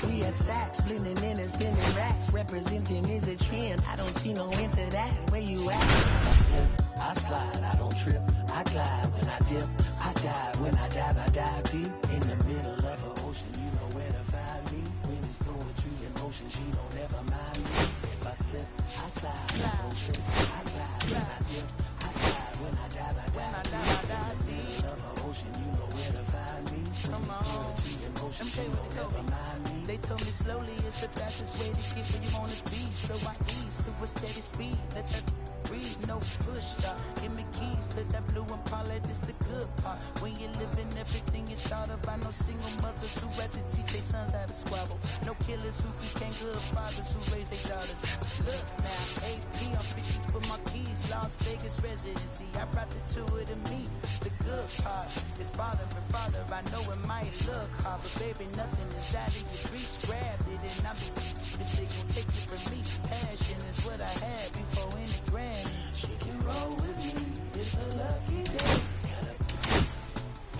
Speaker 9: we had stacks, blending in and spinning racks. Representing is a trend, I don't see no end to that. Where you at? I slip, I slide, I don't trip, I glide when I dip, I dive when I dive deep in the middle of an ocean. You know where to find me. When it's poetry in motion, she don't ever mind me. If I slip, I slide, I don't trip, I glide when I dip, I dive when I dive deep in the middle of an ocean. You know where to find me. When it's poetry in motion, she don't ever mind me.
Speaker 11: They told me slowly it's the fastest way to get where you wanna be. So I ease to a steady speed. Let that read, no push stop. Give me keys to that blue Impala, this the good part. When you're living everything you thought about, no single mothers who rather teach their sons how to squabble. No killers who became good fathers who raised their daughters. Look now, AP, I'm 50 for my keys, Las Vegas residency. I brought the two of them me. The good part is father and father. I know it might look hard, but baby, nothing is out of your reach. Grabbed it and I be if they gon' take it from me. Passion is what I had before any grand. She can roll with me. It's a lucky day. Got a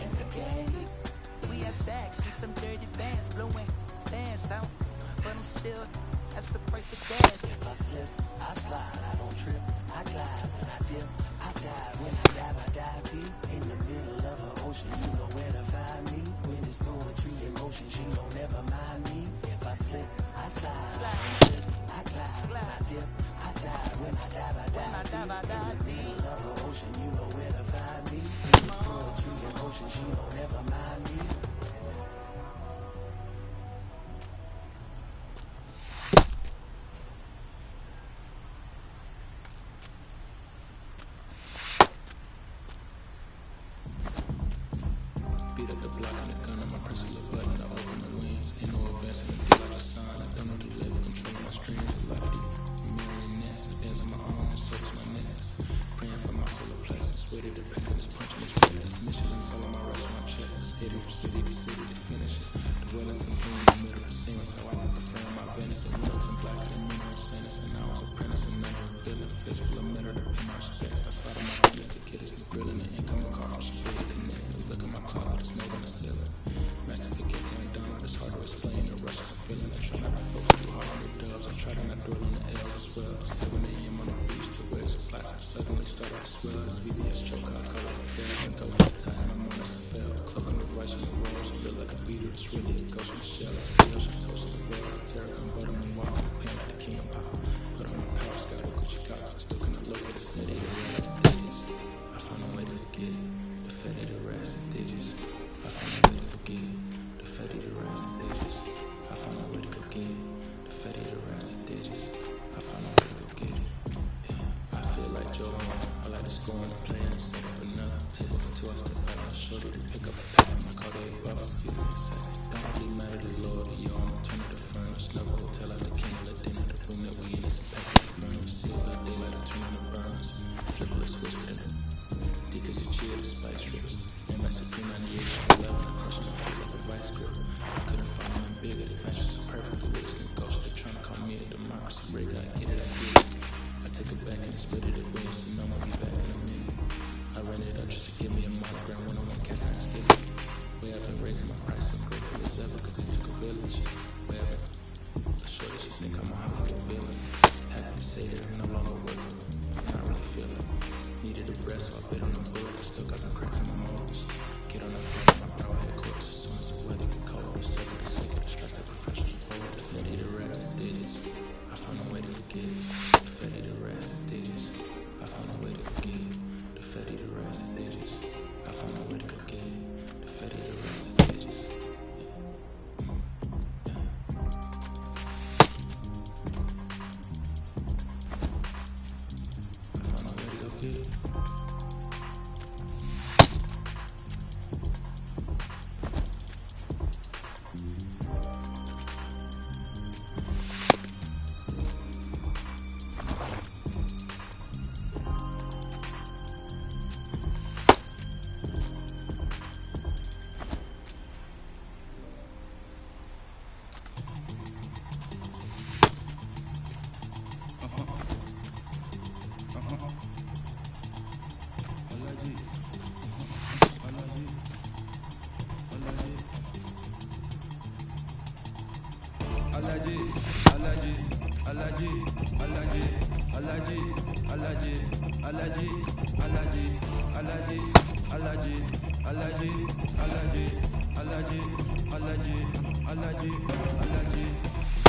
Speaker 11: in the game. We have sex and some dirty bands blowing bands out, but I'm still. That's the price of gas. If I slip, I slide. I don't trip. I glide when I dip. I dive when I dive deep. In the middle of an ocean, you know where to find me. When it's poetry in motion, she don't ever mind me. If I slip, I slide. I don't trip. I glide when I dip. I dive when I dive deep. In the middle of an ocean, you know where to find me. When it's poetry in motion, she don't ever mind me.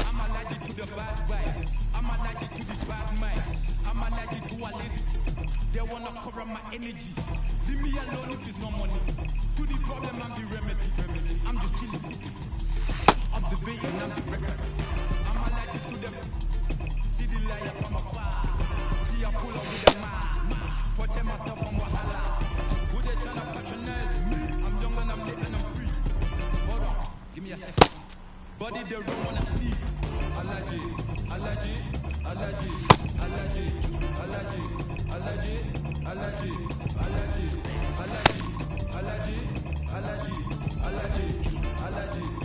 Speaker 12: I'm allergic to the bad vibes. I'm allergic to the bad minds. I'm allergic to a lazy. They wanna cover my energy. Leave me alone if it's no money. To the problem, I'm the remedy. I'm just chilling, observating, I'm the reference. I'm allergic to them. See the liar from afar. See I pull up with a Body they run when I sneeze. Allergy, allergy, allergy, allergy, allergy, allergy, allergy, allergy, allergy, allergy, allergy, allergy, allergy.